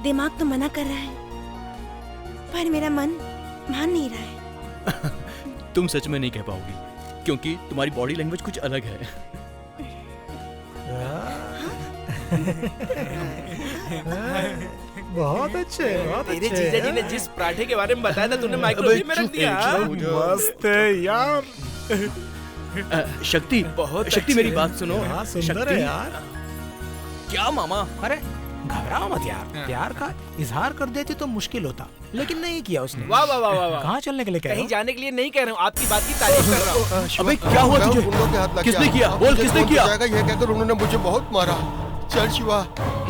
दिमाग तो मना कर रहा है, पर मेरा मन मान नहीं रहा है। तुम सच में नहीं कह पाओगी, क्योंकि तुम्हारी बॉडी लैंग्वेज कुछ अलग है। बहुत अच्छे, बहुत तेरे जीजा जी ने जिस पराठे के बारे में बताया था, तूने माइक्रोवेव में रख दिया। मस्त है यार। शक्ति, शक्ति मेरी बात सुनो। हाँ, सुंदर है यार। क्या मामा? अरे घबराओ मत यार, प्यार का इजहार कर देते तो मुश्किल होता, लेकिन नहीं किया उसने। वाह वाह वाह वाह। कहाँ चलने के लिए कह रहे हो? कहीं जाने के लिए नहीं कह रहा हूँ, आपकी बात की तारीफ कर रहा हूँ। अबे क्या हुआ तुझे? किसने किया? बोल किसने किया? ये कहकर उन्होंने मुझे बहुत मारा। चल शिवा,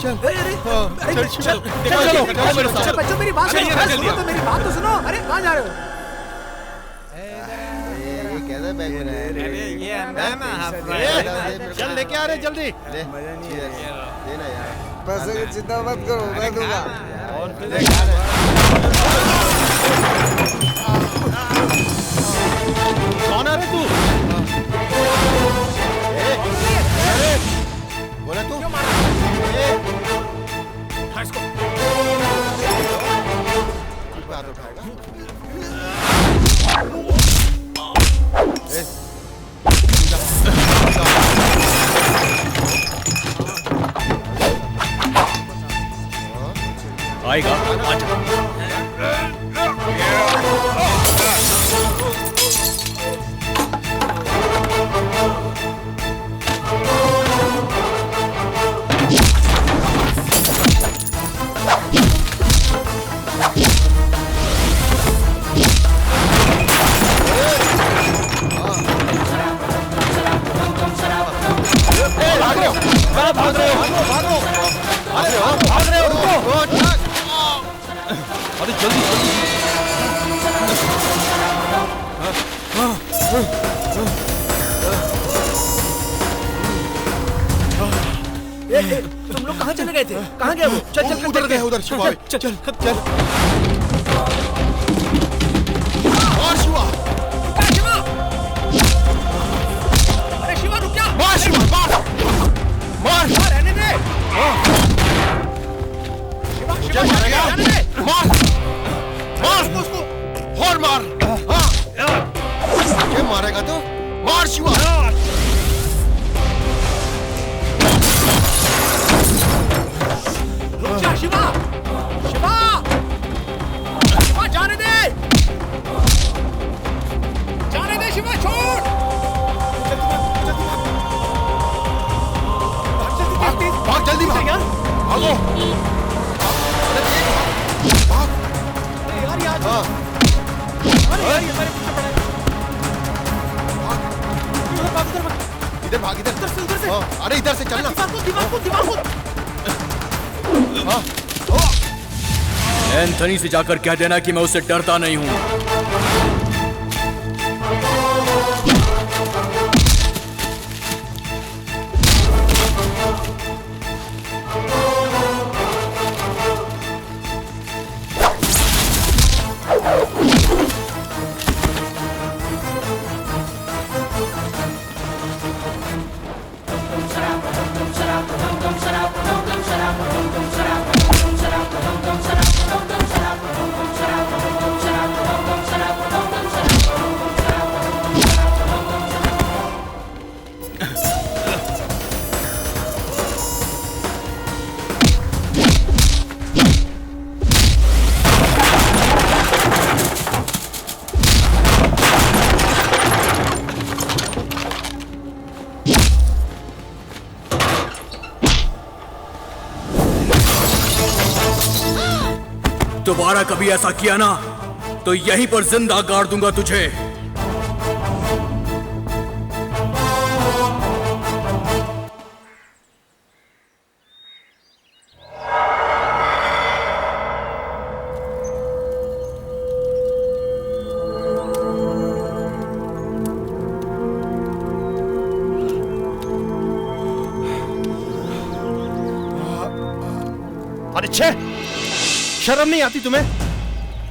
चल। चल चल चल। बच्चों मेरी बात सुनो, तो मेरी बात तो सुनो। अरे कहाँ जा रहे हो? ये अंदर ना, चल लेके आ रहे जल्दी। देना यार, बस चिंता मत करो, मैं दूंगा। कौन है रे तू? बोला तू? बात उठाएगा। आएगा, आजा। तुम लोग कहाँ चले गए थे? कहाँ गए वो? चल चल उधर गए, उधर शिवा। चल चल चल। और शिवा, अरे शिवा रुक जा। इधर भाग, इधर से। अरे इधर से चलना। एंथनी से जाकर कह देना कि मैं उससे डरता नहीं हूं। दोबारा कभी ऐसा किया ना तो यहीं पर जिंदा गाड़ दूंगा तुझे। अरे छे, शर्म नहीं आती तुम्हें?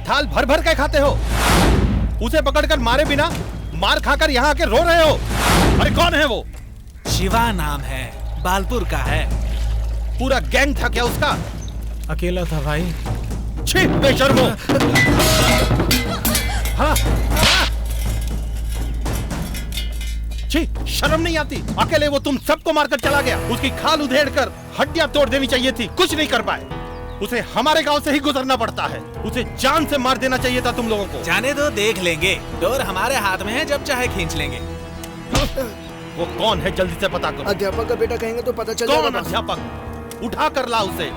थाल भर भर के खाते हो, उसे पकड़कर मारे बिना मार खाकर यहाँ आके रो रहे हो। अरे कौन है वो? शिवा नाम है, बालपुर का है। पूरा गैंग था क्या उसका? अकेला था भाई। छी बेशर्मो। हाँ, छी शर्म नहीं आती? अकेले वो तुम सबको मारकर चला गया। उसकी खाल उधेड़ कर हड्डियां तोड़ देनी चाहिए थी, कुछ नहीं कर पाए। उसे हमारे गांव से ही गुजरना पड़ता है। उसे जान से मार देना चाहिए था तुम लोगों को। जाने दो, देख लेंगे। डोर हमारे हाथ में है, जब चाहे खींच लेंगे। वो कौन है जल्दी से पता करो। अध्यापक का बेटा कहेंगे तो पता चल जाएगा। कौन अध्यापक? उठा कर ला उसे।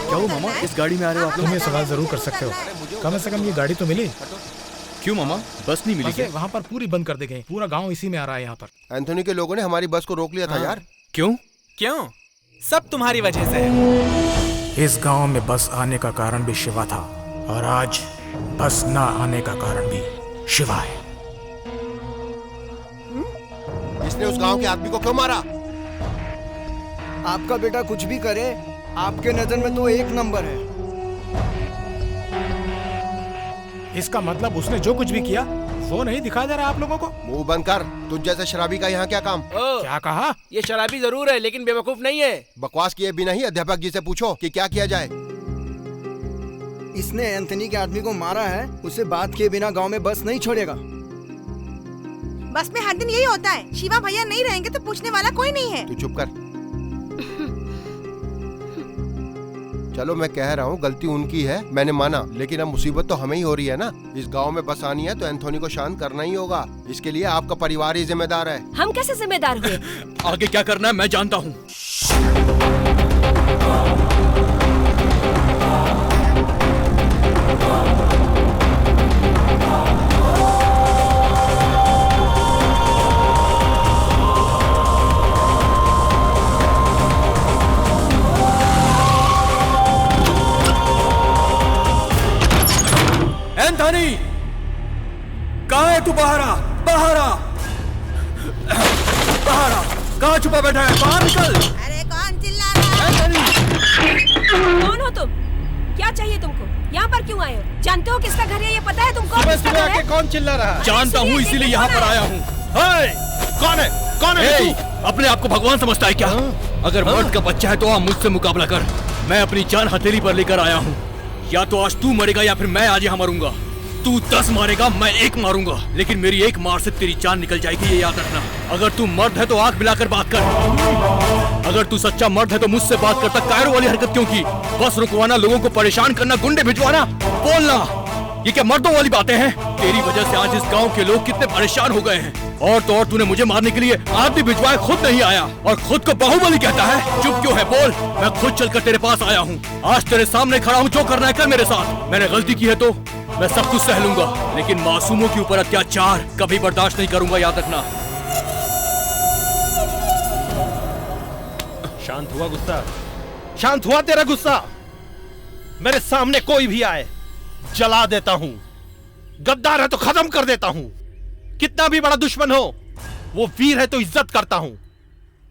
क्या हो मामा, इस गाड़ी में आ रहे हो आप लोग? तुम ये सवाल जरूर कर सकते हो, कम से कम ये गाड़ी तो मिली। क्यों मामा, बस नहीं मिली क्या? वहाँ पर पूरी बंद कर दी गई, पूरा गांव इसी में आ रहा है यहाँ पर। एंथोनी के लोगों ने हमारी बस को रोक लिया था यार। क्यों? क्यों? सब तुम्हारी वजह से है। इस गांव में बस आने का कारण भी शिवा था, और आज बस ना आने का कारण भी शिवा है। इसने उस गांव के आदमी को क्यों मारा? आपका बेटा कुछ भी करे, आपके नजर में तो एक नंबर है। इसका मतलब उसने जो कुछ भी किया वो नहीं दिखा जा रहा आप लोगों को? मुंह बंद कर, तुझ जैसे शराबी का यहाँ क्या काम? क्या कहा? ये शराबी जरूर है लेकिन बेवकूफ नहीं है। बकवास किए बिना ही अध्यापक जी से पूछो कि क्या किया जाए। इसने एंथनी के आदमी को मारा है, उसे बात किए बिना गांव में बस नहीं छोड़ेगा। बस में हर दिन यही होता है, शिवा भैया नहीं रहेंगे तो पूछने वाला कोई नहीं है। तू चुप कर। चलो मैं कह रहा हूँ गलती उनकी है, मैंने माना, लेकिन अब मुसीबत तो हमें ही हो रही है ना। इस गांव में बस आनी है तो एंथोनी को शांत करना ही होगा। इसके लिए आपका परिवार ही जिम्मेदार है। हम कैसे जिम्मेदार हुए? आगे क्या करना है मैं जानता हूँ। एंथनी, कहाँ है तू? बाहर आ, बाहर आ, बाहर आ। कहाँ छुपा बैठा है? बाहर निकल। अरे कौन चिल्ला रहा है? एंथनी, कौन हो तुम? क्या चाहिए तुमको? यहाँ पर क्यों आए हो? जानते हो किसका घर है? ये पता है तुमको? किसका घर है? कौन चिल्ला रहा है? जानता हूँ, इसीलिए यहाँ पर आया हूँ। कौन है? कौन है तू? अपने आप को भगवान समझता है क्या? अगर मर्द का बच्चा है तो आप मुझसे मुकाबला कर। मैं अपनी जान हथेली पर लेकर आया हूँ। या तो आज तू मरेगा या फिर मैं आज यहाँ मरूंगा। तू 10 मारेगा, मैं 1 मारूंगा, लेकिन मेरी 1 मार से तेरी जान निकल जाएगी, ये याद रखना। अगर तू मर्द है तो आंख मिलाकर बात कर। अगर तू सच्चा मर्द है तो मुझसे बात करता कायरों वाली हरकत क्यों की? बस रुकवाना, लोगों को परेशान करना, गुंडे भिजवाना, बोलना, ये क्या मर्दों वाली बातें हैं? तेरी वजह से आज इस गांव के लोग कितने परेशान हो गए हैं। और तो और तूने मुझे मारने के लिए आदमी भिजवाए, खुद नहीं आया और खुद को बाहुबली कहता है। चुप क्यों है? बोल। मैं खुद चलकर तेरे पास आया हूँ, आज तेरे सामने खड़ा हूँ, जो करना है कर मेरे साथ। मैंने गलती की है तो मैं सब कुछ सह लूंगा, लेकिन मासूमों के ऊपर अत्याचार कभी बर्दाश्त नहीं करूंगा, याद रखना। शांत हुआ गुस्सा? शांत हुआ तेरा गुस्सा? मेरे सामने कोई भी आए जला देता हूं, गद्दार है तो खत्म कर देता हूं। कितना भी बड़ा दुश्मन हो, वो वीर है तो इज्जत करता हूं।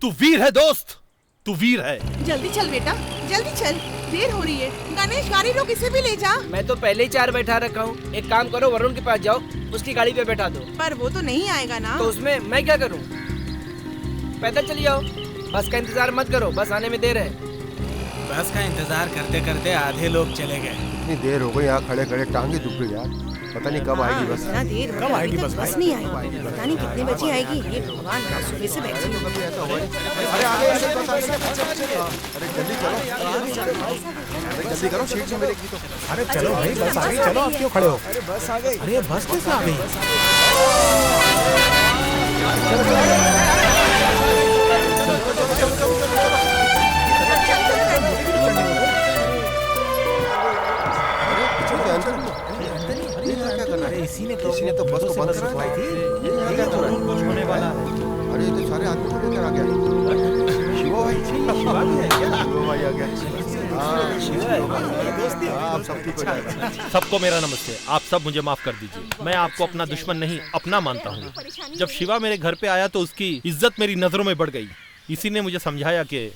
तू वीर है दोस्त, तू वीर है। जल्दी चल बेटा, जल्दी चल, देर हो रही है। गणेश गाड़ी रोक, इसे भी ले जा। मैं तो पहले ही 4 बैठा रखा हूँ। एक काम करो, वरुण के पास जाओ, उसकी गाड़ी पे बैठा दो। पर वो तो नहीं आएगा ना। तो उसमें मैं क्या करूँ? पैदल चली जाओ, बस का इंतजार मत करो, बस आने में देर है। बस का इंतजार करते करते आधे लोग चले गए। इतनी देर हो गई यहाँ खड़े खड़े, टांगे दुख गई यार। पता नहीं कब आएगी बस। इतना देर हो गया, अभी तक बस नहीं आएगी। पता नहीं कितने बजे आएगी। ये भगवान, सुबह से बैठी हूँ। अरे आगे ऐसे बस आगे। अरे जल्दी करो, अरे जल्दी करो, सीट जो मिलेगी तो। अरे चलो भाई, बस आ गई, चलो, आप क्यों खड़े हो? अरे बस आ गई। अरे बस कैसे आ गई? अरे इसी ने तो बस को बंद करवाई थी। ये क्या कर रहा है? कुछ होने वाला है। अरे ये तो सारे आदमी को लेकर आ गया। शिवा भाई, शिवा भी है क्या? शिवा भाई आ गया। हाँ, शिवा है दोस्ती। आप सब ठीक हो जाएगा। सबको मेरा नमस्ते। आप सब मुझे माफ कर दीजिए, मैं आपको अपना दुश्मन नहीं अपना मानता हूँ। जब शिवा मेरे घर पे आया तो उसकी इज्जत मेरी नजरों में बढ़ गई। इसी ने मुझे समझाया कि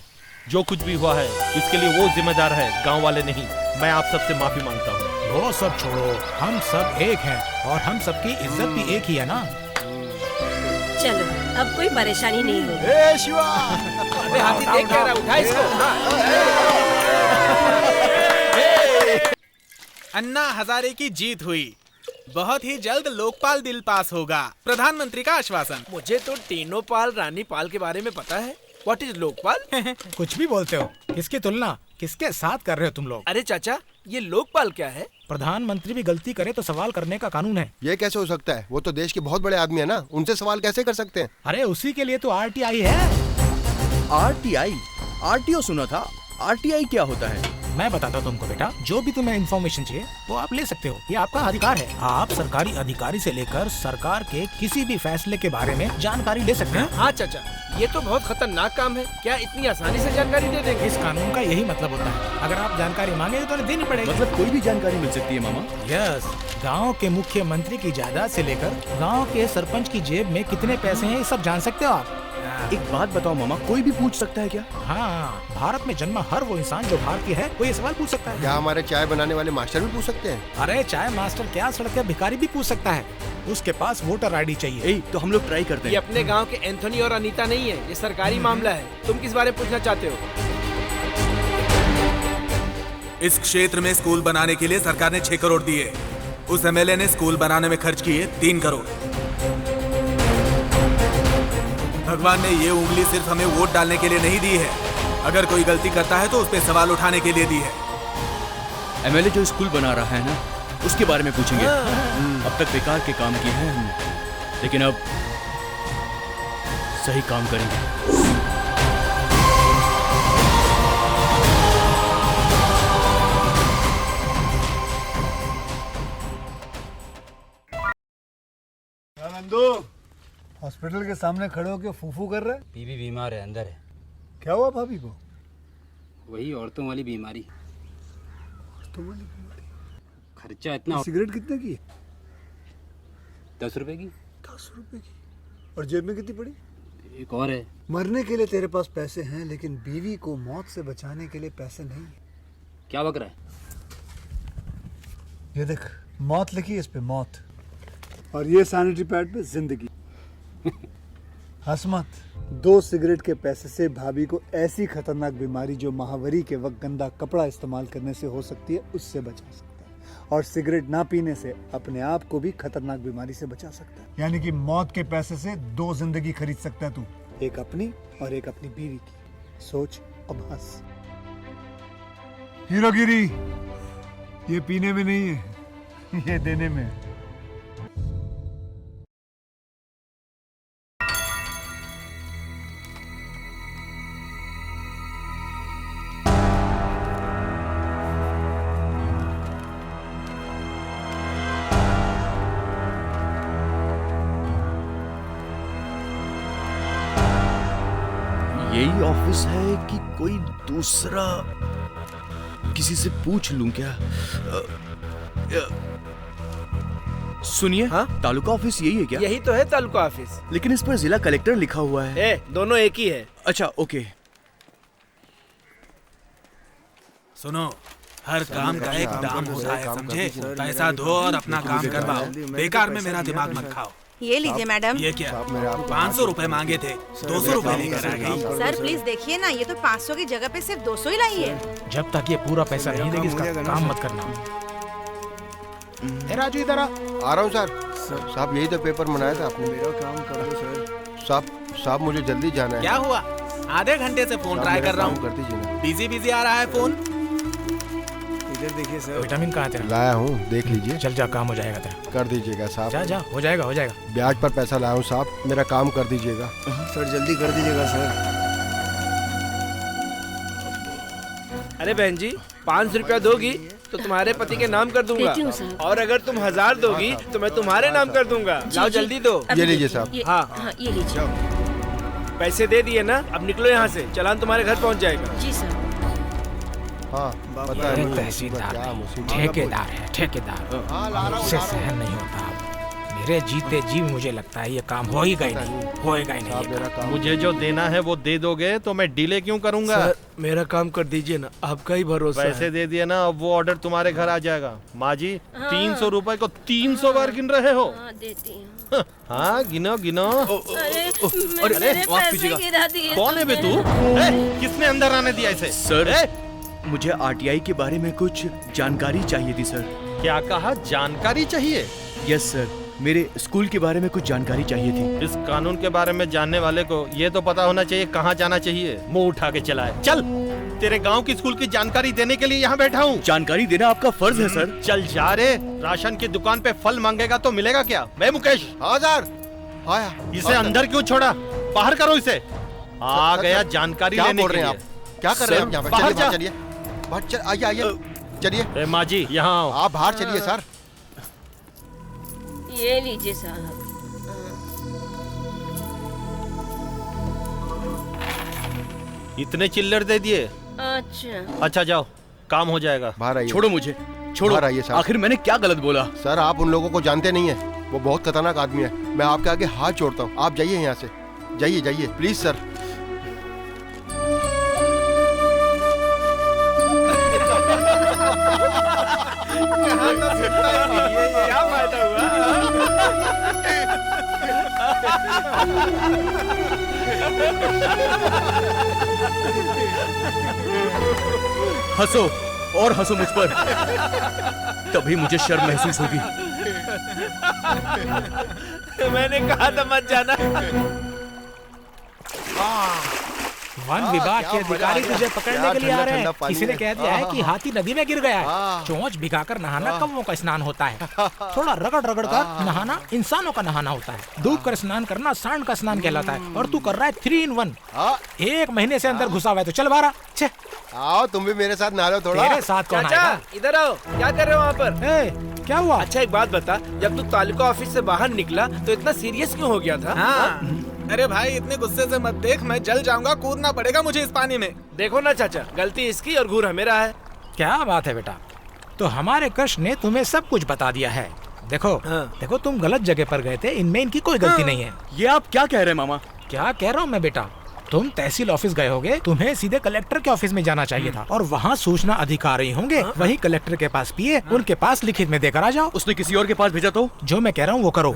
जो कुछ भी हुआ है इसके लिए वो जिम्मेदार है, गांव वाले नहीं। मैं आप सबसे माफी मांगता हूँ। वो सब छोड़ो, हम सब एक हैं और हम सबकी इज्जत भी एक ही है ना। चलो, अब कोई परेशानी नहीं होगी। ए शिवा, अरे हाथी देख क्या रहा, उठा इसको। अन्ना हजारे की जीत हुई। बहुत ही जल्द लोकपाल बिल पास होगा, प्रधानमंत्री का आश्वासन। मुझे तो तीनों पाल रानी पाल के बारे में पता है। What is Lokpal? कुछ भी बोलते हो। किसकी तुलना किसके साथ कर रहे हो तुम लोग? अरे चाचा, ये लोकपाल क्या है? प्रधानमंत्री भी गलती करे तो सवाल करने का कानून है। ये कैसे हो सकता है? वो तो देश के बहुत बड़े आदमी है ना, उनसे सवाल कैसे कर सकते हैं? अरे उसी के लिए तो RTI है। RTI? RTO सुना था, RTI क्या होता है? मैं बताता हूँ तुमको बेटा, जो भी तुम्हें इन्फॉर्मेशन चाहिए वो आप ले सकते हो, ये आपका अधिकार है। आप सरकारी अधिकारी से लेकर सरकार के किसी भी फैसले के बारे में जानकारी ले सकते हैं। हाँ चाचा, ये तो बहुत खतरनाक काम है। क्या इतनी आसानी से जानकारी दे देंगे? इस कानून का यही मतलब होता है, अगर आप जानकारी मांगे तो उन्हें देनी पड़ेगी। मतलब कोई भी जानकारी मिल सकती है मामा? यस, गांव के मुख्यमंत्री की जायदाद से लेकर गांव के सरपंच की जेब में कितने पैसे हैं, ये सब जान सकते हो आप। एक बात बताओ मामा, कोई भी पूछ सकता है क्या? हाँ, भारत में जन्मा हर वो इंसान जो भारतीय है वो ये सवाल पूछ सकता है। क्या हमारे चाय बनाने वाले मास्टर भी पूछ सकते हैं? अरे चाय मास्टर क्या, सड़क का भिखारी भी पूछ सकता है। उसके पास वोटर ID चाहिए। तो हम लोग ट्राई करते हैं। ये अपने गांव के एंथोनी और अनीता नहीं है, ये सरकारी मामला है। तुम किस बारे में पूछना चाहते हो? इस क्षेत्र में स्कूल बनाने के लिए सरकार ने 6 करोड़ दिए। उस MLA ने स्कूल बनाने में खर्च किए 3 करोड़। भगवान ने ये उंगली सिर्फ हमें वोट डालने के लिए नहीं दी है, अगर कोई गलती करता है तो उस पर सवाल उठाने के लिए दी है। MLA जो स्कूल बना रहा है ना, उसके बारे में पूछेंगे। अब तक बेकार के काम किए हैं हमने, लेकिन अब सही काम करेंगे। हॉस्पिटल के सामने खड़े होकर फूफू कर रहे? बीवी बीमार है, अंदर है। क्या हुआ भाभी को? वही औरतों वाली बीमारी। औरतों वाली बीमारी? खर्चा इतना। सिगरेट कितने की? 10 रुपए की। 10 रुपए की? और जेब में कितनी पड़ी? एक और है। मरने के लिए तेरे पास पैसे हैं, लेकिन बीवी को मौत से बचाने के लिए पैसे नहीं है। क्या बक रहा है? ये देख, मौत लिखी है इस पे, मौत। और ये सैनिटरी पैड पे जिंदगी। हंस मत। 2 सिगरेट के पैसे से भाभी को ऐसी खतरनाक बीमारी जो महावरी के वक्त गंदा कपड़ा इस्तेमाल करने से हो सकती है, उससे बचा सकता है। और सिगरेट ना पीने से अपने आप को भी खतरनाक बीमारी से बचा सकता है। यानी कि मौत के पैसे से 2 जिंदगी खरीद सकता है तू, एक अपनी और एक अपनी बीवी की। सोच अब हंस। हीरोगिरी ये पीने में नहीं है, ये देने में है। यही ऑफिस है कि कोई दूसरा? किसी से पूछ लूं क्या? सुनिए, हाँ, तालुका ऑफिस यही है क्या? यही तो है तालुका ऑफिस। लेकिन इस पर जिला कलेक्टर लिखा हुआ है। दोनों एक ही है। अच्छा, ओके। सुनो, हर काम का एक दाम होता है, समझे? पैसा दो और अपना काम करवाओ, बेकार में मेरा दिमाग मत खाओ। ये लीजिए मैडम। ये क्या? 500 रुपए मांगे थे, 200 रुपए लेकर आ गई। सर प्लीज देखिए ना, ये तो 500 की जगह पे सिर्फ 200 ही लाई है। जब तक ये पूरा पैसा नहीं देगी इसका काम मत करना। राजू इधर आ रहा हूँ सर। साहब यही तो पेपर बनाया था आपने। मेरा काम कर दो सर। साहब मुझे जल्दी जाना है। क्या हुआ? आधे घंटे से फोन ट्राई कर रहा हूँ। कर दीजिए ना। बिजी आ रहा है फोन। इधर देखिए सर। विटामिन कहाँ तेरा? लाया हूँ, देख लीजिए। चल जा, काम हो जाएगा तेरा। कर दीजिएगा साहब। जा जा, हो जाएगा हो जाएगा। ब्याज पर पैसा लाया हूँ साहब, मेरा काम कर दीजिएगा। सर जल्दी कर दीजिएगा सर। अरे बहन जी, 500 रुपया दोगी तो तुम्हारे पति के नाम कर दूंगा, और अगर तुम 1000 दोगी तो मैं तुम्हारे नाम कर दूंगा। लाओ जल्दी दो। ये लीजिए साहब। हाँ ये लीजिए। पैसे दे दिए ना, अब निकलो यहाँ से, चालान तुम्हारे घर पहुँच जाएगा। जी सर। हाँ पता है, तहसीलदार ठेकेदार है, ठेकेदार। उससे सहन नहीं होता। मेरे जीते जी मुझे लगता है ये काम होएगा ही नहीं, होएगा ही नहीं। मुझे जो देना है वो दे दोगे तो मैं डिले क्यों करूंगा? सर, मेरा काम कर दीजिए ना, आपका ही भरोसा है। पैसे दे दिए ना, अब वो ऑर्डर तुम्हारे घर आ जाएगा। माँ जी, 300 रुपए को 300 बार गिन रहे हो? देती हूँ। हाँ गिनो गिनो। अरे माफ कीजिएगा। कौन है बे तू? किसने अंदर आने दिया इसे? सर, मुझे आरटीआई के बारे में कुछ जानकारी चाहिए थी सर। क्या कहा? जानकारी चाहिए? यस सर, मेरे स्कूल के बारे में कुछ जानकारी चाहिए थी। इस कानून के बारे में जानने वाले को ये तो पता होना चाहिए कहाँ जाना चाहिए। मुंह उठा के चला है। चल, तेरे गांव की स्कूल की जानकारी देने के लिए यहाँ बैठा हूँ। जानकारी देना आपका फर्ज है सर। चल जा रे, राशन की दुकान पे फल मांगेगा तो मिलेगा क्या? मैं मुकेश। आया। इसे अंदर क्यों छोड़ा? बाहर करो इसे। आ गया जानकारी लेने के लिए। क्या कर रहे हैं आप यहाँ पे? बाहर जा। चलिए, आइए आइए, चलिए। माँ जी यहाँ आओ। आप बाहर चलिए सर। ये लीजिए साहब। इतने चिल्लर दे दिए? अच्छा जाओ, काम हो जाएगा। बाहर आइए। छोड़ो मुझे, छोड़ो। बाहर आइए सर। आखिर मैंने क्या गलत बोला? सर आप उन लोगों को जानते नहीं है, वो बहुत खतरनाक आदमी है। मैं आपके आगे हाथ जोड़ता हूँ, आप जाइए यहाँ से। जाइए जाइए प्लीज सर। क्या फायदा हुआ? हंसो और हंसो मुझ पर, तभी मुझे शर्म महसूस होगी। मैंने कहा था मत जाना। वन विभाग के अधिकारी तुझे पकड़ने के लिए आ रहे हैं। किसी ने कह दिया है कि हाथी नदी में गिर गया है। चोंच भिगाकर नहाना कौवों का स्नान होता है। थोड़ा रगड़ रगड़ कर नहाना इंसानों का नहाना होता है। डूब कर स्नान करना सांड का स्नान कहलाता है। और तू कर रहा है 3 in 1। 1 महीने से अंदर घुसा हुआ है तो चल बाहर आओ, तुम भी मेरे साथ नहा लो थोड़ा। तेरे साथ कौन आएगा? इधर आओ, क्या कर रहे हो वहाँ पर? क्या हुआ? अच्छा एक बात बता, जब तू तालुका ऑफिस से बाहर निकला तो इतना सीरियस क्यों हो गया था? अरे भाई इतने गुस्से से मत देख, मैं जल जाऊंगा, कूदना पड़ेगा मुझे इस पानी में। देखो ना चाचा, गलती इसकी और घूर मेरा है। क्या बात है बेटा, तो हमारे कृष्ण ने तुम्हें सब कुछ बता दिया है। देखो देखो, तुम गलत जगह पर गए थे, इनमें इनकी कोई गलती नहीं है। ये आप क्या कह रहे हैं मामा? क्या कह रहा हूँ मैं बेटा, तुम तहसील ऑफिस गए होगे, तुम्हें सीधे कलेक्टर के ऑफिस में जाना चाहिए था और वहाँ सूचना अधिकारी होंगे, वही कलेक्टर के पास पिए, उनके पास लिखित में देकर आ जाओ। उसने किसी और के पास भेजा तो? जो मैं कह रहा हूँ वो करो।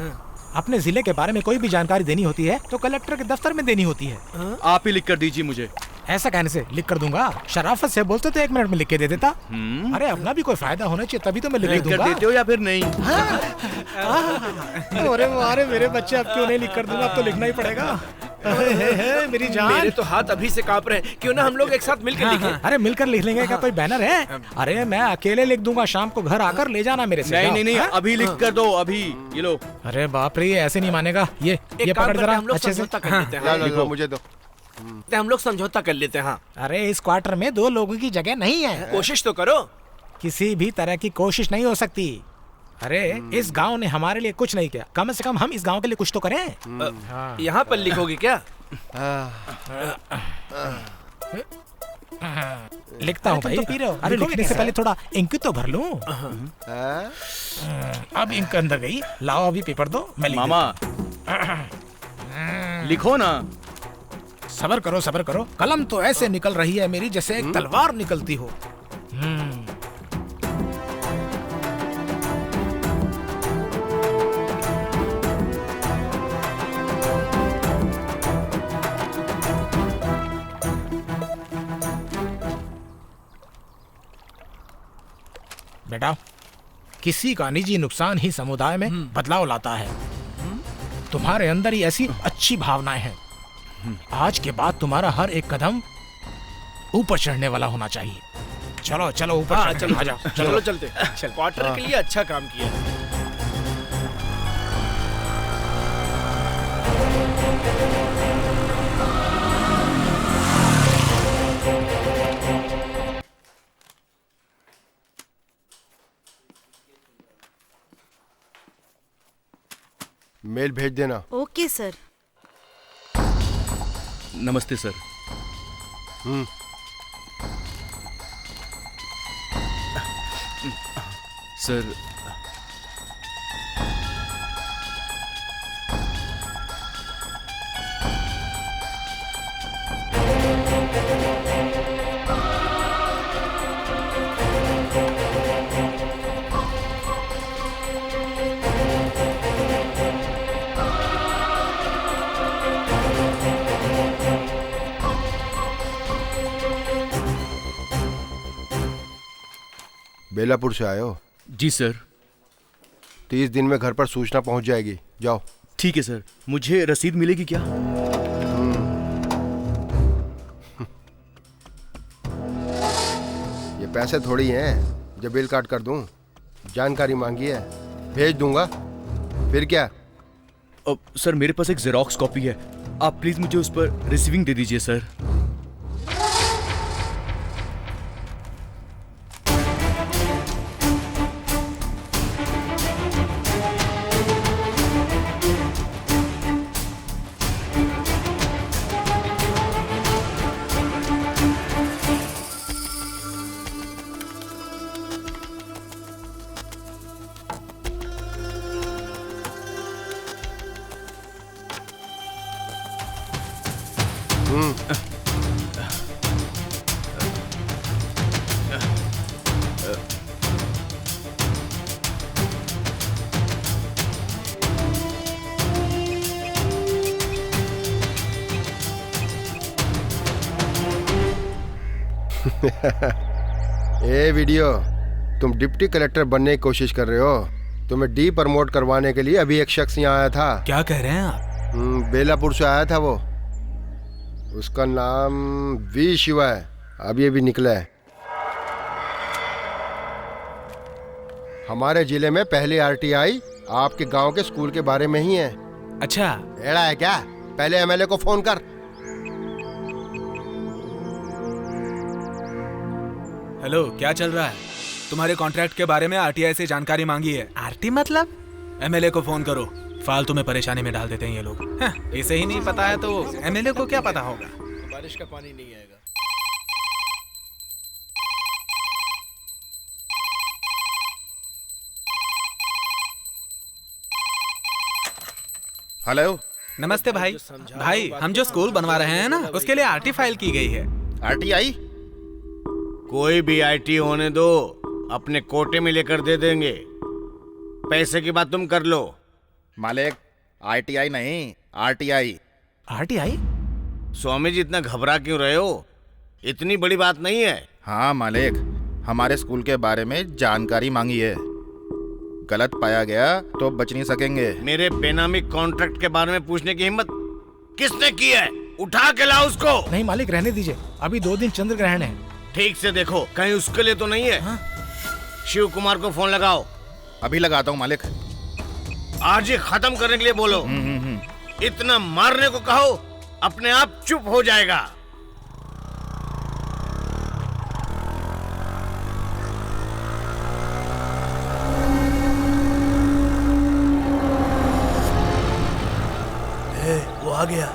अपने जिले के बारे में कोई भी जानकारी देनी होती है तो कलेक्टर के दफ्तर में देनी होती है। आप ही लिख कर दीजिए मुझे। ऐसा कहने से लिख कर दूंगा? शराफत से बोलते तो 1 मिनट में लिख के दे देता। अरे अपना भी कोई फायदा होना चाहिए, तभी तो मैं लिख दूंगा। देते हो या फिर नहीं? अरे अरे मेरे बच्चे, अब क्यों नहीं लिख कर दूंगा? अब तो लिखना ही पड़ेगा। मेरी जान, मेरे तो हाथ अभी से कांप रहे हैं। क्यों ना हम लोग एक साथ मिलकर लिखें? अरे मिलकर लिख लेंगे। क्या कोई बैनर है? अरे मैं अकेले लिख दूंगा, शाम को घर आकर ले जाना मेरे से। नहीं, अभी लिख कर दो, अभी। ये लो। अरे बाप रे, ऐसे नहीं मानेगा। ये पकड़ जरा अच्छे से। मुझे दो। हम लोग समझौता कर लेते हैं। अरे इस क्वार्टर में 2 लोगों की जगह नहीं है। कोशिश तो करो। किसी भी तरह की कोशिश नहीं हो सकती। अरे इस गांव ने हमारे लिए कुछ नहीं किया, कम से कम हम इस गांव के लिए कुछ तो करें। यहाँ पर लिखोगे क्या? लिखता हूँ भाई। पी रहे हो? अरे लिखने से पहले थोड़ा इंक तो भर लूं। अब इंक अंदर गई, लाओ अभी पेपर दो, मैं लिख मामा लिखो ना। सबर करो, सबर करो। कलम तो ऐसे निकल रही है मेरी जैसे एक तलवार निकलती हो। बेटा, किसी का निजी नुकसान ही समुदाय में बदलाव लाता है। तुम्हारे अंदर ही ऐसी अच्छी भावनाएं हैं। आज के बाद तुम्हारा हर एक कदम ऊपर चढ़ने वाला होना चाहिए। चलो चलो ऊपर चलो, चलो चलते। क्वार्टर के लिए अच्छा काम किया। मेल भेज देना। Okay sir. नमस्ते सर। सर बेलापुर से आए हो? जी सर। 30 दिन में घर पर सूचना पहुंच जाएगी, जाओ। ठीक है सर। मुझे रसीद मिलेगी क्या? ये पैसे थोड़ी हैं जो बिल काट कर दूं। जानकारी मांगी है, भेज दूंगा। फिर क्या? सर मेरे पास एक जेरोक्स कॉपी है, आप प्लीज मुझे उस पर रिसीविंग दे दीजिए सर। ए वीडियो, तुम डिप्टी कलेक्टर बनने की कोशिश कर रहे हो। तुम्हें डी प्रमोट करवाने के लिए अभी एक शख्स यहाँ आया था। क्या कह रहे हैं आप? बेलापुर से आया था वो। उसका नाम वी शिवा है। अब ये भी निकला है। हमारे जिले में पहली आरटीआई आपके गांव के स्कूल के बारे में ही है। अच्छा, एड़ा है क्या? पहले एमएलए को फोन कर। हेलो, क्या चल रहा है? तुम्हारे कॉन्ट्रैक्ट के बारे में आरटीआई से जानकारी मांगी है। आरटी मतलब? एमएलए को फोन करो। फालतू में परेशानी में डाल देते हैं ये लोग। इसे ही नहीं पता है तो एमएलए को क्या पता होगा? बारिश का पानी नहीं आएगा। हेलो, नमस्ते भाई। भाई, हम जो स्कूल बनवा रहे हैं ना, उसके लिए आरटी फाइल की गई है। आरटीआई? कोई भी आईटी होने दो, अपने कोटे में लेकर दे देंगे। पैसे की बात तुम कर लो। मालिक, आईटीआई नहीं, आरटीआई। आरटीआई? स्वामी जी इतना घबरा क्यों रहे हो? इतनी बड़ी बात नहीं है। हाँ मालिक, हमारे स्कूल के बारे में जानकारी मांगी है। गलत पाया गया तो बच नहीं सकेंगे। मेरे बेनामी कॉन्ट्रैक्ट के बारे में पूछने की हिम्मत किसने की है? उठा के लाओ उसको। नहीं मालिक, रहने दीजिए, अभी 2 दिन चंद्र ग्रहण है। ठीक से देखो, कहीं उसके लिए तो नहीं है। हाँ? शिव कुमार को फोन लगाओ। अभी लगाता हूँ मालिक। आज ही खत्म करने के लिए बोलो। इतना मारने को कहो, अपने आप चुप हो जाएगा। वो आ गया।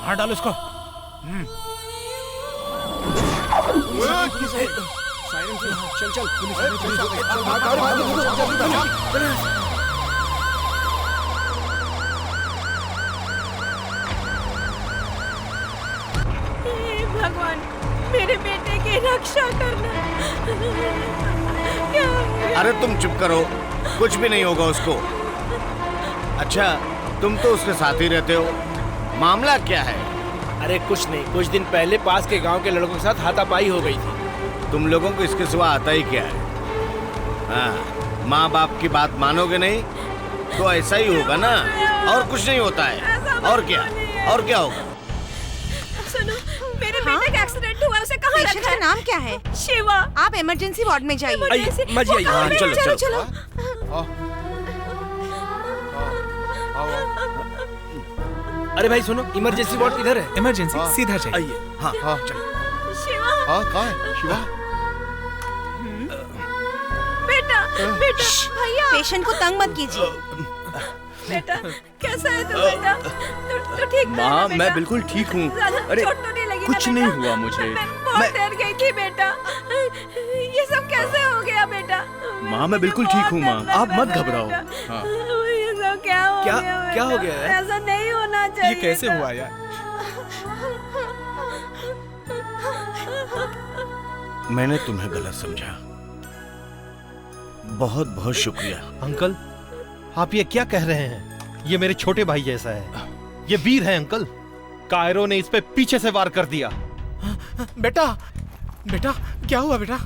मार डालो इसको। चल चल भगवान, मेरे बेटे की रक्षा करना। अरे तुम चुप करो, कुछ भी नहीं होगा उसको। अच्छा, तुम तो उसके साथ ही रहते हो, मामला क्या है? अरे कुछ नहीं, कुछ दिन पहले पास के गांव के लड़कों के साथ हाथापाई हो गई थी। तुम लोगों को इसके सिवा आता ही क्या है? हाँ, माँ बाप की बात मानोगे नहीं तो ऐसा ही होगा ना, और कुछ नहीं होता है। और क्या होगा? सुनो, मेरे बेटे का एक्सीडेंट हुआ, उसे कहाँ पेशेंट रखा का है? नाम क्या है? शिवा। आप इमरजेंसी वार्ड में जाइए। हाँ, चलो चलो। अरे भाई सुनो, इमरजेंसी वार्ड किधर है? इमरजेंसी सीधा चाहिए। आइए। हाँ हाँ शिवा। कहाँ है शिवा? बेटा, भैया। पेशेंट को तंग मत कीजिए। बेटा, कैसा है तू बेटा? तू ठीक है ना माँ, बेटा? मैं बिल्कुल ठीक हूँ। अरे चोट तो नहीं लगी कुछ ना नहीं बेटा? हुआ मुझे। मैं बहुत डर गई थी बेटा। ये सब कैसे हो गया बेटा? माँ, मैं बिल्कुल ठीक हूँ माँ, आप मत घबराओ। हाँ। ये सब क्या हो गया? क्या हो गया यार? ऐसा नहीं होना चाहिए। ये कैसे हुआ यार? मैंने तुम्हें गलत समझा, बहुत बहुत शुक्रिया। अंकल, आप ये क्या कह रहे हैं? ये मेरे छोटे भाई जैसा है, ये वीर है अंकल। कायरो ने इस पे पीछे से वार कर दिया। बेटा, बेटा क्या हुआ बेटा?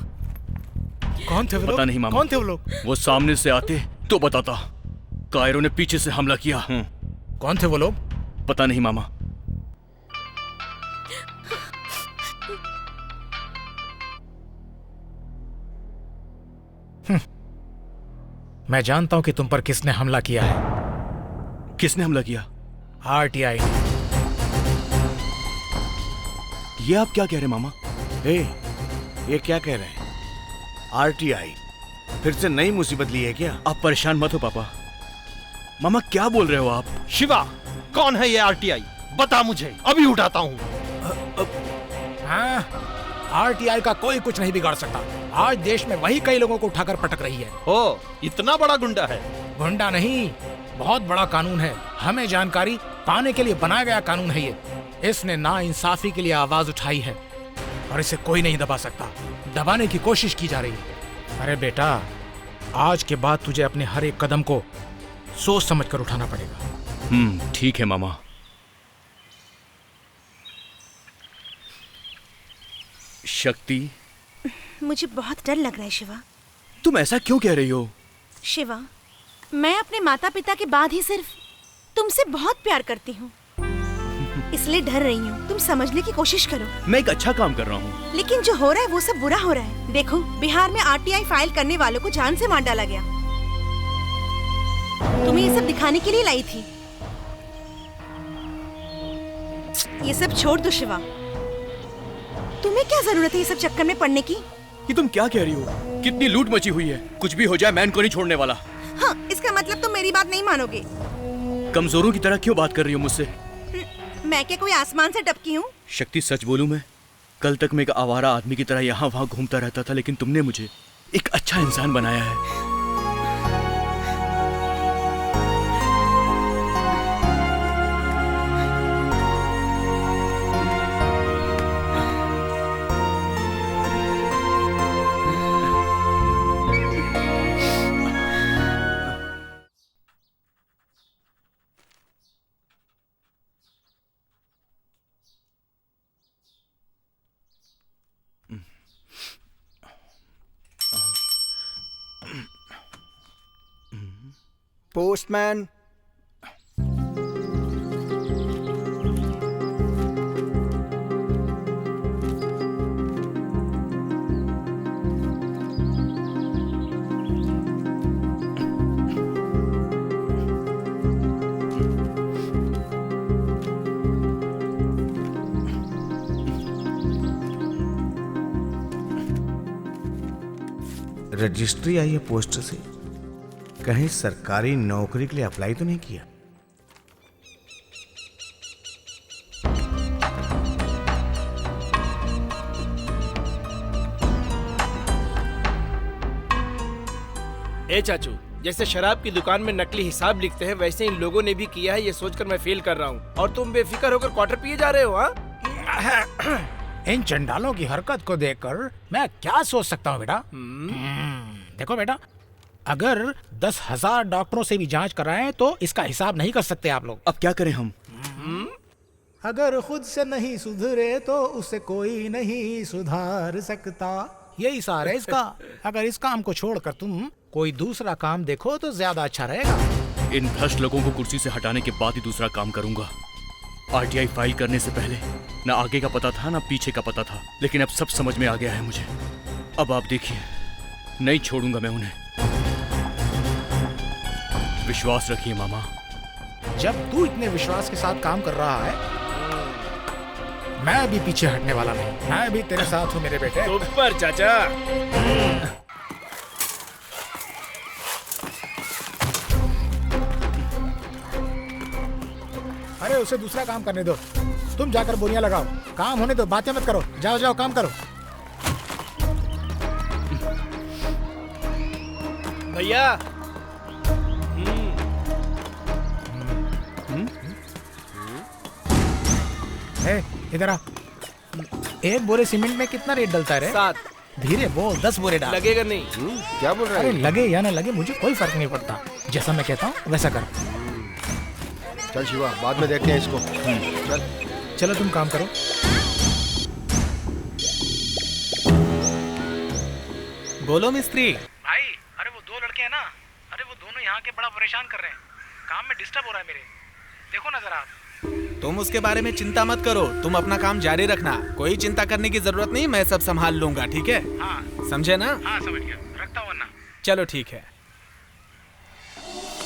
कौन थे वो लोग? पता नहीं मामा। कौन थे वो लोग? वो सामने से आते तो बताता। कायरो ने पीछे से हमला किया। कौन थे वो लोग? पता नहीं मामा। मैं जानता हूं कि तुम पर किसने हमला किया है। किसने हमला किया? आरटीआई। ये आप क्या कह रहे हैं मामा? ये क्या कह रहे हैं? आरटीआई फिर से नई मुसीबत ली है क्या? आप परेशान मत हो पापा। मामा क्या बोल रहे हो आप? शिवा, कौन है ये आरटीआई? बता मुझे, अभी उठाता हूँ। हाँ, आरटीआई का कोई कुछ नहीं बिगाड़ सकता। आज देश में वही कई लोगों को उठाकर पटक रही है। ओ, इतना बड़ा गुंडा है? गुंडा नहीं, बहुत बड़ा कानून है। हमें जानकारी पाने के लिए बनाया गया कानून है ये। इसने नाइंसाफी के लिए आवाज उठाई है और इसे कोई नहीं दबा सकता। दबाने की कोशिश की जा रही है। अरे बेटा, आज के बाद तुझे अपने हर एक कदम को सोच समझकर उठाना पड़ेगा। ठीक है मामा। शक्ति, मुझे बहुत डर लग रहा है शिवा। तुम ऐसा क्यों कह रही हो? शिवा, मैं अपने माता पिता के बाद ही सिर्फ तुमसे बहुत प्यार करती हूँ, इसलिए डर रही हूँ। तुम समझने की कोशिश करो। मैं एक अच्छा काम कर रहा हूँ। लेकिन जो हो रहा है वो सब बुरा हो रहा है। देखो, बिहार में आरटीआई फाइल करने वालों को जान से मार डाला गया। तुम्हें ये सब दिखाने के लिए लाई थी। ये सब छोड़ दो शिवा। तुम्हें क्या जरूरत है ये सब चक्कर में पड़ने की? ये तुम क्या कह रही हो? कितनी लूट मची हुई है। कुछ भी हो जाए मैं इनको नहीं छोड़ने वाला। हाँ, इसका मतलब तुम मेरी बात नहीं मानोगे। कमजोरों की तरह क्यों बात कर रही हो मुझसे? मैं क्या कोई आसमान से टपकी हूँ? शक्ति, सच बोलूं मैं, कल तक मैं एक आवारा आदमी की तरह यहाँ वहाँ घूमता रहता था, लेकिन तुमने मुझे एक अच्छा इंसान बनाया है। पोस्टमैन। रजिस्ट्री आई है पोस्ट से, कहीं सरकारी नौकरी के लिए अप्लाई तो नहीं किया? ए चाचू, जैसे शराब की दुकान में नकली हिसाब लिखते हैं, वैसे इन लोगों ने भी किया है। ये सोचकर मैं फेल कर रहा हूँ और तुम बेफिक्र होकर क्वार्टर पिए जा रहे हो। हाँ, इन चंडालों की हरकत को देखकर मैं क्या सोच सकता हूँ बेटा? देखो बेटा, अगर 10,000 डॉक्टरों से भी जांच कराएं तो इसका हिसाब नहीं कर सकते आप लोग। अब क्या करें हम? अगर खुद से नहीं सुधरे तो उसे कोई नहीं सुधार सकता, यही सार है इसका। अगर इस काम को छोड़कर तुम कोई दूसरा काम देखो तो ज्यादा अच्छा रहेगा। इन भ्रष्ट लोगों को कुर्सी से हटाने के बाद ही दूसरा काम करूंगा। आरटीआई फाइल करने से पहले न आगे का पता था न पीछे का पता था, लेकिन अब सब समझ में आ गया है मुझे। अब आप देखिए, नहीं छोड़ूंगा मैं उन्हें। विश्वास रखिए मामा। जब तू इतने विश्वास के साथ काम कर रहा है, मैं भी पीछे हटने वाला नहीं। मैं भी तेरे साथ हूँ मेरे बेटे। सुपर चाचा। अरे उसे दूसरा काम करने दो। तुम जाकर बोरियां लगाओ। काम होने दो, बातें मत करो। जाओ जाओ काम करो। भैया, इधर आ। एक बोरे सीमेंट में कितना रेट डलता है? 7। धीरे बोल, 10 बोरे डाल। लगेगा नहीं। क्या बोल रहा है? अरे लगे या ना लगे मुझे कोई फर्क नहीं पड़ता। जैसा मैं कहता हूँ वैसा कर। चल शिवा, बाद में देखते हैं इसको। चल चलो तुम काम करो। बोलो मिस्त्री। भाई, अरे वो 2 लड़के हैं ना, अरे वो दोनों यहाँ के बड़ा परेशान कर रहे हैं। काम में डिस्टर्ब हो रहा है मेरे। देखो ना जरा आप। तुम उसके बारे में चिंता मत करो, तुम अपना काम जारी रखना। कोई चिंता करने की जरूरत नहीं, मैं सब संभाल लूंगा, ठीक है? हाँ। समझे ना? हाँ समझ गया, रखता हूँ वरना। चलो ठीक है।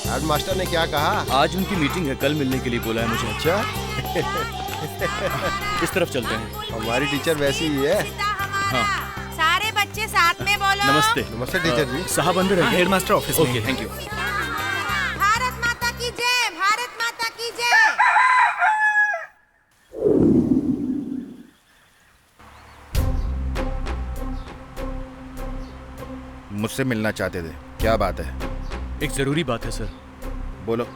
आज मास्टर ने क्या कहा? आज उनकी मीटिंग है, कल मिलने के लिए बोला है मुझे। अच्छा। इस तरफ चलते हैं। हमारी टीचर वैसी ही है। हाँ। सारे बच्चे साथ में बोलो। नमस्ते। नमस्ते टीचर जी। साहब अंदर है? हेडमास्टर ऑफिस में। Okay, thank you. भारत माता की जय, भारत माता की जय। मुझसे मिलना चाहते थे, क्या बात है? एक जरूरी बात है सर। बोलो।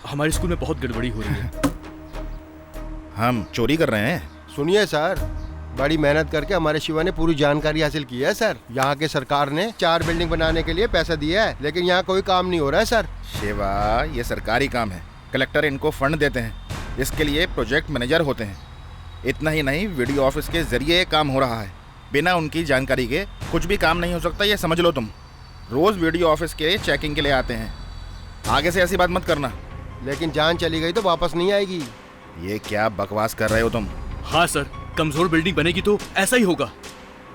हमारे स्कूल में बहुत गड़बड़ी हो रही है। हम चोरी कर रहे हैं? सुनिए सर, बड़ी मेहनत करके हमारे शिवा ने पूरी जानकारी हासिल की है सर। यहाँ के सरकार ने 4 बिल्डिंग बनाने के लिए पैसा दिया है, लेकिन यहाँ कोई काम नहीं हो रहा है सर। शिवा, ये सरकारी काम है, कलेक्टर इनको फंड देते हैं, इसके लिए प्रोजेक्ट मैनेजर होते हैं। इतना ही नहीं, वीडियो ऑफिस के जरिए ये काम हो रहा है। बिना उनकी जानकारी के कुछ भी काम नहीं हो सकता, ये समझ लो तुम। रोज वीडियो ऑफिस के चेकिंग के लिए आते हैं। आगे से ऐसी बात मत करना। लेकिन जान चली गई तो वापस नहीं आएगी। ये क्या बकवास कर रहे हो तुम? हाँ सर, कमजोर बिल्डिंग बनेगी तो ऐसा ही होगा।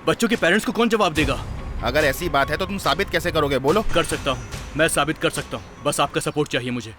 बच्चों के पेरेंट्स को कौन जवाब देगा? अगर ऐसी बात है तो तुम साबित कैसे करोगे? बोलो। कर सकता हूँ, मैं साबित कर सकता हूँ, बस आपका सपोर्ट चाहिए मुझे।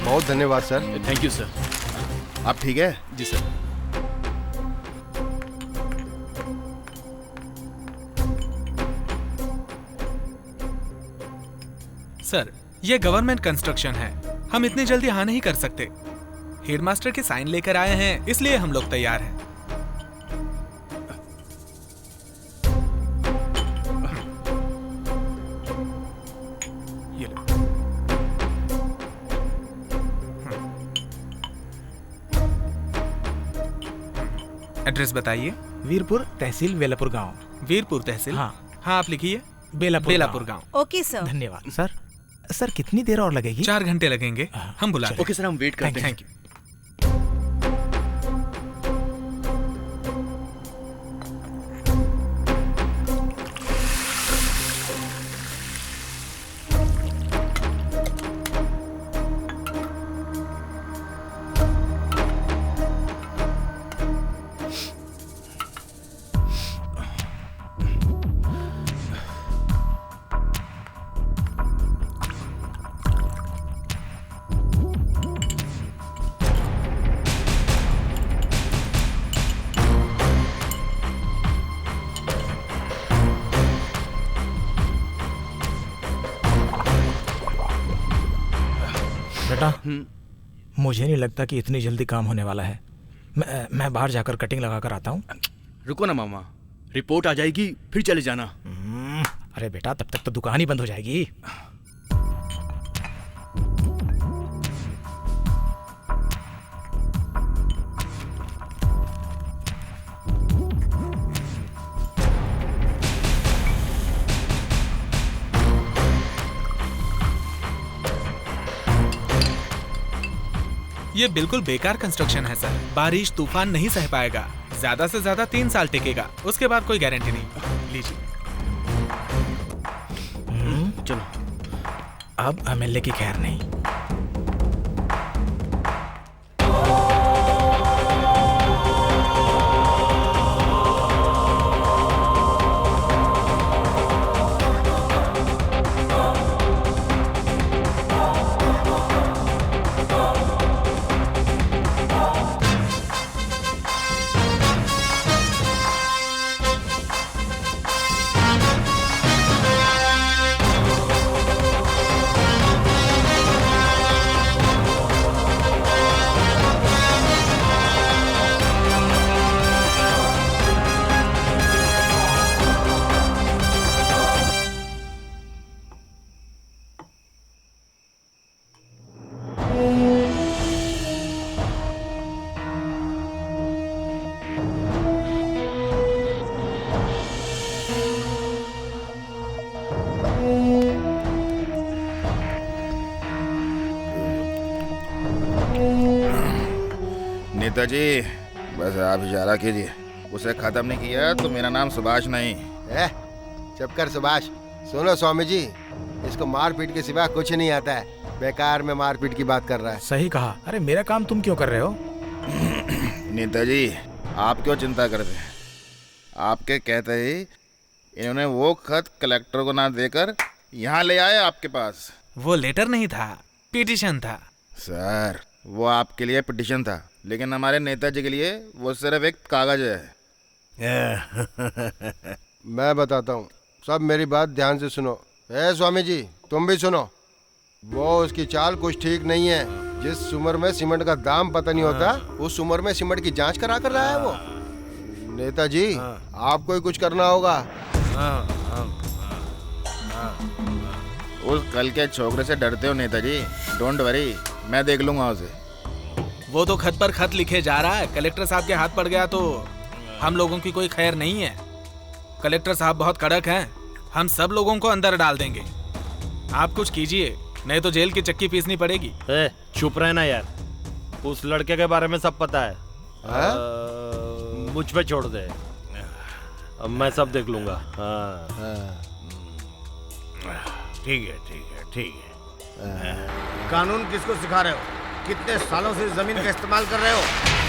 बहुत धन्यवाद सर। Thank you sir. आप ठीक है? जी सर। सर, ये गवर्नमेंट कंस्ट्रक्शन है, हम इतनी जल्दी हाँ नहीं कर सकते। हेडमास्टर के साइन लेकर आए हैं, इसलिए हम लोग तैयार हैं। ये लो। एड्रेस बताइए। वीरपुर तहसील बेलापुर गांव। वीरपुर तहसील? हाँ हाँ, आप लिखिए। बेलापुर गांव। Okay sir. धन्यवाद सर। सर कितनी देर और लगेगी? 4 घंटे लगेंगे, हम बुला। ओके सर, हम वेट करते हैं। Thank you. बेटा, मुझे नहीं लगता कि इतनी जल्दी काम होने वाला है। मैं बाहर जाकर कटिंग लगा कर आता हूँ। रुको ना मामा, रिपोर्ट आ जाएगी फिर चले जाना। अरे बेटा, तब तक तो दुकान ही बंद हो जाएगी। ये बिल्कुल बेकार कंस्ट्रक्शन है सर। बारिश तूफान नहीं सह पाएगा। ज्यादा से ज्यादा 3 साल टिकेगा, उसके बाद कोई गारंटी नहीं। लीजिए। चलो, अब एमएलए की खैर नहीं। नेताजी, बस आप इशारा कीजिए। उसे खत्म नहीं किया तो मेरा नाम सुभाष नहीं। चुप कर सुभाष। सुनो स्वामी जी, इसको मारपीट के सिवा कुछ नहीं आता है। बेकार में मारपीट की बात कर रहा है। सही कहा। अरे मेरा काम तुम क्यों कर रहे हो? नेताजी, आप क्यों चिंता करते हैं? आपके कहते ही इन्होंने वो खत कलेक्टर को ना देकर यहाँ ले आए आपके पास। वो लेटर नहीं था, पिटीशन था। सर, वो आपके लिए पिटीशन था, लेकिन हमारे नेताजी के लिए वो सिर्फ एक कागज है। मैं बताता हूँ, सब मेरी बात ध्यान से सुनो। स्वामी जी, तुम भी सुनो। वो उसकी चाल कुछ ठीक नहीं है। जिस उम्र में सीमेंट का दाम पता नहीं होता, उस उम्र में सीमेंट की जांच करा कर रहा है वो। नेताजी, आपको ही कुछ करना होगा। उस कल के छोकरे से डरते हो नेताजी? डोंट वरी, मैं देख लूंगा उसे। वो तो खत पर खत लिखे जा रहा है, कलेक्टर साहब के हाथ पड़ गया तो हम लोगों की कोई खैर नहीं है। कलेक्टर साहब बहुत कड़क हैं, हम सब लोगों को अंदर डाल देंगे। आप कुछ कीजिए, नहीं तो जेल की चक्की पीसनी पड़ेगी। चुप रहना यार, उस लड़के के बारे में सब पता है। मुझ पे छोड़ दे, अब मैं सब देख लूंगा। ठीक है ठीक है ठीक है। कानून किसको सिखा रहे हो? कितने सालों से जमीन का इस्तेमाल कर रहे हो?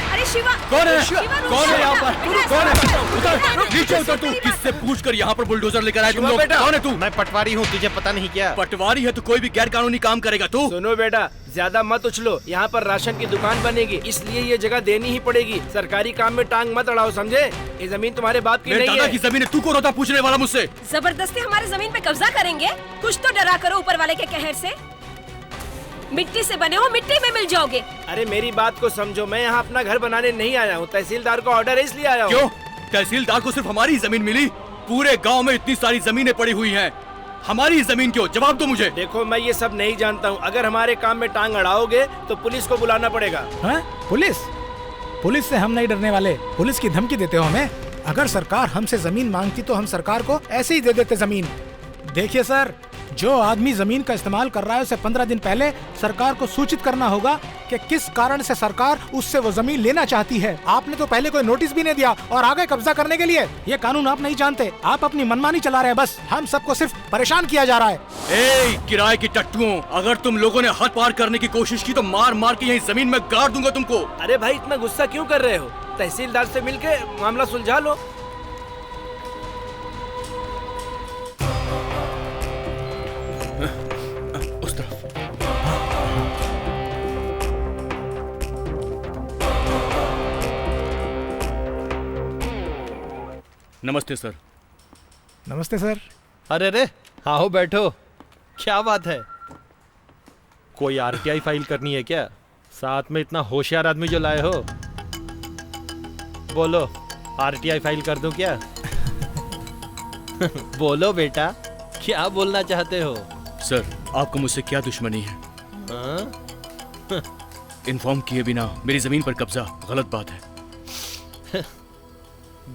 अरे शिवा, कौन है? शिवा, कौन है यहाँ पर? कौन है? उतर, नीचे उतर तू। किससे पूछकर यहाँ पर बुलडोजर लेकर आए तुम लोग? कौन है तू? मैं पटवारी हूँ, तुझे पता नहीं क्या? पटवारी है तो कोई भी गैर कानूनी काम करेगा तू? सुनो बेटा, ज्यादा मत उछलो, यहाँ पर राशन की दुकान बनेगी, इसलिए ये जगह देनी ही पड़ेगी। सरकारी काम में टांग मत अड़ाओ, समझे? ये जमीन तुम्हारे बाप की नहीं है। दादा की जमीन है, तू कौन होता पूछने वाला मुझसे? जबरदस्ती हमारे जमीन पे कब्जा करेंगे? कुछ तो डरा करो ऊपर वाले के कहर से। मिट्टी से बने हो, मिट्टी में मिल जाओगे। अरे मेरी बात को समझो, मैं यहाँ अपना घर बनाने नहीं आया हूँ, तहसीलदार का ऑर्डर है इसलिए आया हूँ। क्यों? तहसीलदार को सिर्फ हमारी जमीन मिली? पूरे गांव में इतनी सारी जमीनें पड़ी हुई हैं, हमारी जमीन क्यों? जवाब दो मुझे। देखो, मैं ये सब नहीं जानता हूँ, अगर हमारे काम में टांग अड़ाओगे तो पुलिस को बुलाना पड़ेगा। पुलिस? पुलिस से हम नहीं डरने वाले। पुलिस की धमकी देते हो हमें? अगर सरकार हमसे जमीन मांगती तो हम सरकार को ऐसे ही दे देते जमीन। देखिए सर, जो आदमी जमीन का इस्तेमाल कर रहा है उसे 15 दिन पहले सरकार को सूचित करना होगा कि किस कारण से सरकार उससे वो जमीन लेना चाहती है। आपने तो पहले कोई नोटिस भी नहीं दिया और आ गए कब्जा करने के लिए। ये कानून आप नहीं जानते, आप अपनी मनमानी चला रहे हैं, बस हम सबको सिर्फ परेशान किया जा रहा है। ए किराए की टट्टुओं, अगर तुम लोगों ने हद पार करने की कोशिश की तो मार मार के यही जमीन में गाड़ दूंगा तुमको। अरे भाई, इतना गुस्सा क्यों कर रहे हो? तहसीलदार से मिलके मामला सुलझा लो। उस तरफ। नमस्ते सर। नमस्ते सर। अरे रे, आओ बैठो। क्या बात है? कोई आरटीआई फाइल करनी है क्या? साथ में इतना होशियार आदमी जो लाए हो। बोलो, आरटीआई फाइल कर दूं क्या? बोलो बेटा, क्या बोलना चाहते हो? सर, आपको मुझसे क्या दुश्मनी है? इन्फॉर्म किए बिना मेरी जमीन पर कब्जा गलत बात है।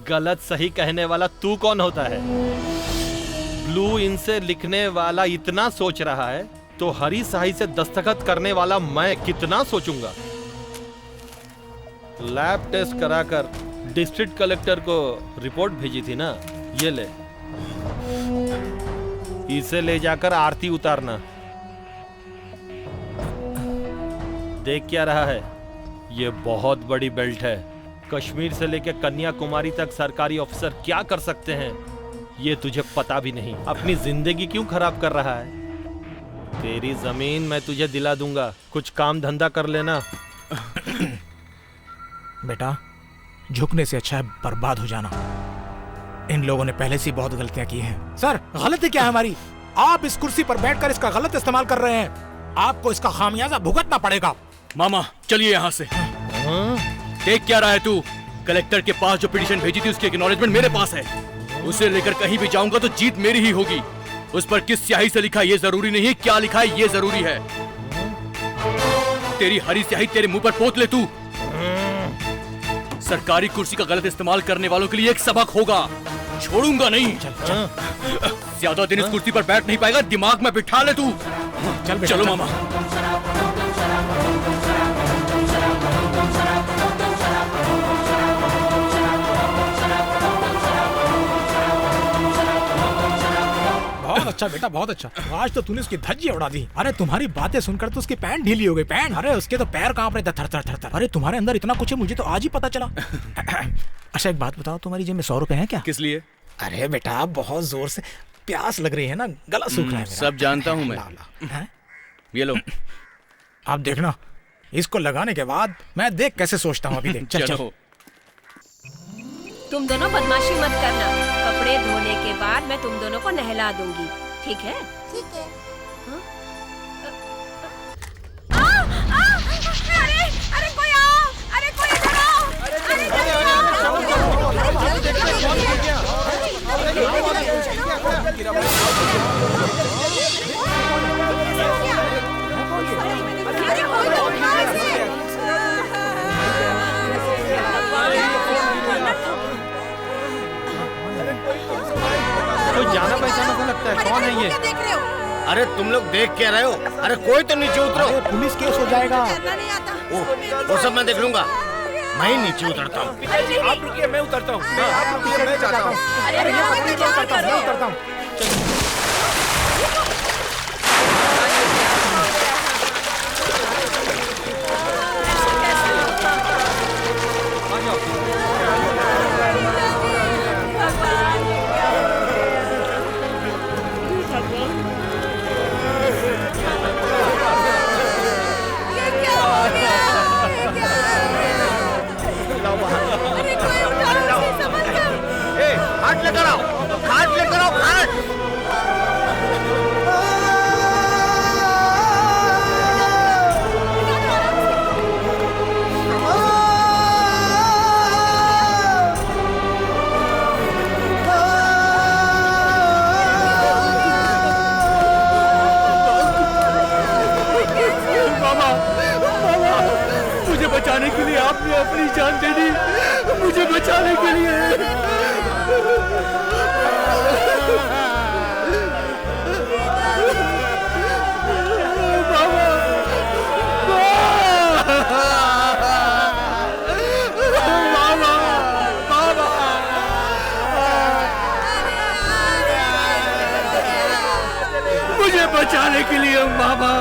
गलत सही कहने वाला तू कौन होता है? ब्लू इनसे लिखने वाला इतना सोच रहा है तो हरी स्याही से दस्तखत करने वाला मैं कितना सोचूंगा। लैब टेस्ट कराकर डिस्ट्रिक्ट कलेक्टर को रिपोर्ट भेजी थी ना, ये ले, इसे ले जाकर आरती उतारना। देख क्या रहा है? ये बहुत बड़ी बेल्ट है। कश्मीर से लेकर कन्याकुमारी तक सरकारी ऑफिसर क्या कर सकते हैं ये तुझे पता भी नहीं। अपनी जिंदगी क्यों खराब कर रहा है? तेरी जमीन मैं तुझे दिला दूंगा, कुछ काम धंधा कर लेना। बेटा, झुकने से अच्छा है बर्बाद हो जाना। इन लोगों ने पहले से बहुत गलतियां की हैं। सर, गलती क्या है हमारी? आप इस कुर्सी पर बैठकर इसका गलत इस्तेमाल कर रहे हैं। आपको इसका खामियाजा भुगतना पड़ेगा। मामा, चलिए यहाँ से। देख क्या रहा है तू? कलेक्टर के पास जो पिटीशन भेजी थी उसकी एक्नॉलेजमेंट मेरे पास है। उसे लेकर कहीं भी जाऊंगा तो जीत मेरी ही होगी। उस पर किस स्याही से लिखा ये जरूरी नहीं है, क्या लिखा है ये जरूरी है। तेरी हरी स्याही तेरे मुंह पर पोत ले तू। सरकारी कुर्सी का गलत इस्तेमाल करने वालों के लिए एक सबक होगा, छोड़ूंगा नहीं। ज्यादा दिन इस कुर्सी पर बैठ नहीं पाएगा, दिमाग में बिठा ले तू। चलो मामा। बहुत अच्छा बेटा, बहुत अच्छा। आज तो तूने उसकी धज्जी उड़ा दी। अरे तुम्हारी बातें सुनकर तो उसकी पैंट ढीली हो गई। पैंट? अरे उसके तो पैर कांप रहे थे, थर थर थर थर। अरे तुम्हारे अंदर इतना कुछ है, मुझे तो आज ही पता चला। अच्छा एक बात बताओ, तुम्हारी जेब में 100 रुपए हैं क्या? किस लिए? अरे बेटा, बहुत जोर से प्यास लग रही है ना, गला सूख रहा है मेरा। सब जानता हूँ मैं। ये लो। आप देखना, इसको लगाने के बाद मैं देख कैसे सोचता हूँ। अभी देख। चलो। तुम दोनों बदमाशी मत करना। कपड़े धोने के बाद मैं तुम दोनों को नहला दूंगी, ठीक है? ठीक है। जाना पहचाना सा लगता है, कौन है ये? देख रहे हो? अरे तुम लोग देख क्या रहे हो? अरे कोई तो नीचे उतरो। पुलिस केस हो जाएगा। वो सब मैं देख लूंगा, मैं ही नीचे उतरता हूँ। आप रुकिए, मैं उतरता हूँ। आप रुकिए, मैं जाता हूँ। अरे मैं उतरता हूँ। हाथ लेकर आओ, हाथ लेकर आओ, हाथ। मुझे बचाने के लिए आपने अपनी जान दे दी, मुझे बचाने के लिए। मुझे बचाने के लिए मामा।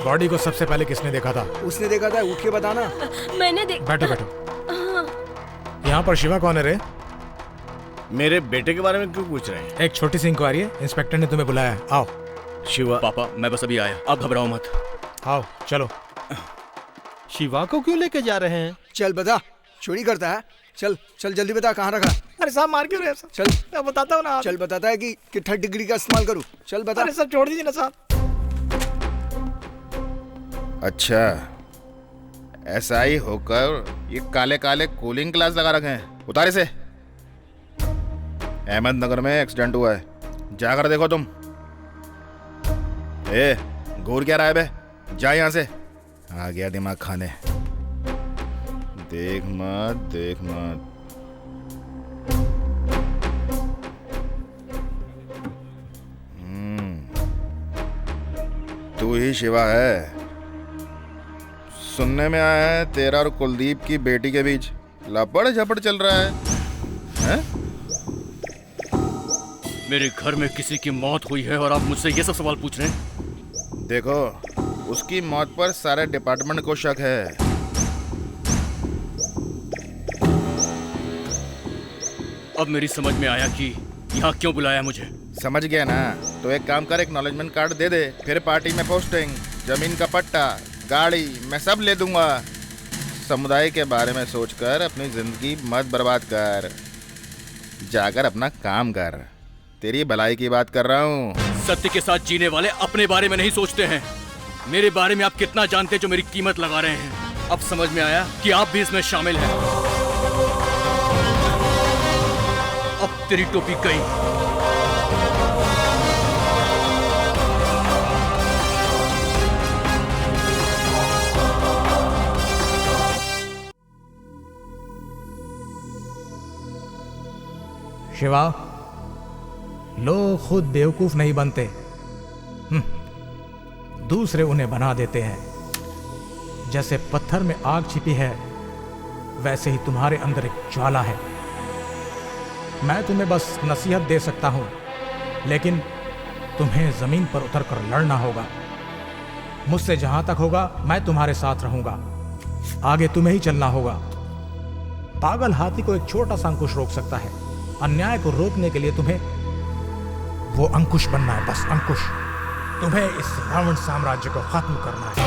बॉडी को सबसे पहले किसने देखा था? उसने देखा था, उठ के बताना। मैंने बैठो बैठो। यहाँ पर शिवा कौन है रे? मेरे बेटे के बारे में क्यों पूछ रहे हैं? एक छोटी सी इंक्वायरी है, इंस्पेक्टर ने तुम्हें बुलाया है। आओ। शिवा? पापा मैं बस अभी आया, आप घबराओ मत। आओ चलो। शिवा को क्यों लेके जा रहे हैं? चल बता, चोरी करता है? चल चल जल्दी बता, कहाँ रखा? अरे साहब मार क्यों रहे हैं? चल मैं बताता हूँ ना। चल बताता है कि थर्ड डिग्री का इस्तेमाल करूँ। चल बता। अरे सब छोड़ दीजिए ना साहब। अच्छा, एसआई होकर ये काले काले कूलिंग ग्लास लगा रखे हैं। उतारे से। अहमदनगर में एक्सीडेंट हुआ है, जाकर देखो तुम। ए, घूर क्या रहा है बे? जा यहाँ से। आ गया दिमाग खाने। देख मत, देख मत। तू ही शिवा है। सुनने में आया है तेरा और कुलदीप की बेटी के बीच लपड़ झपड़ चल रहा है, हैं? मेरे घर में किसी की मौत हुई है और आप मुझसे ये सब सवाल पूछ रहे हैं? देखो, उसकी मौत पर सारे डिपार्टमेंट को शक है। अब मेरी समझ में आया कि यहाँ क्यों बुलाया मुझे। समझ गया ना? तो एक काम कर, एक्नॉलेजमेंट कार्ड दे दे, फिर पार्टी में पोस्टिंग, जमीन का पट्टा, गाड़ी मैं सब ले दूंगा। समुदाय के बारे में सोचकर अपनी जिंदगी मत बर्बाद कर, जाकर अपना काम कर। तेरी भलाई की बात कर रहा हूँ। सत्य के साथ जीने वाले अपने बारे में नहीं सोचते हैं। मेरे बारे में आप कितना जानते हैं जो मेरी कीमत लगा रहे हैं? अब समझ में आया कि आप भी इसमें शामिल हैं। अब तेरी टोपी गई। शिवा, लोग खुद बेवकूफ नहीं बनते, दूसरे उन्हें बना देते हैं। जैसे पत्थर में आग छिपी है, वैसे ही तुम्हारे अंदर एक ज्वाला है। मैं तुम्हें बस नसीहत दे सकता हूं, लेकिन तुम्हें जमीन पर उतरकर लड़ना होगा। मुझसे जहां तक होगा मैं तुम्हारे साथ रहूंगा। आगे तुम्हें ही चलना होगा। पागल हाथी को एक छोटा सा अंकुश रोक सकता है। अन्याय को रोकने के लिए तुम्हें वो अंकुश बनना है, बस अंकुश। तुम्हें इस रावण साम्राज्य को खत्म करना है।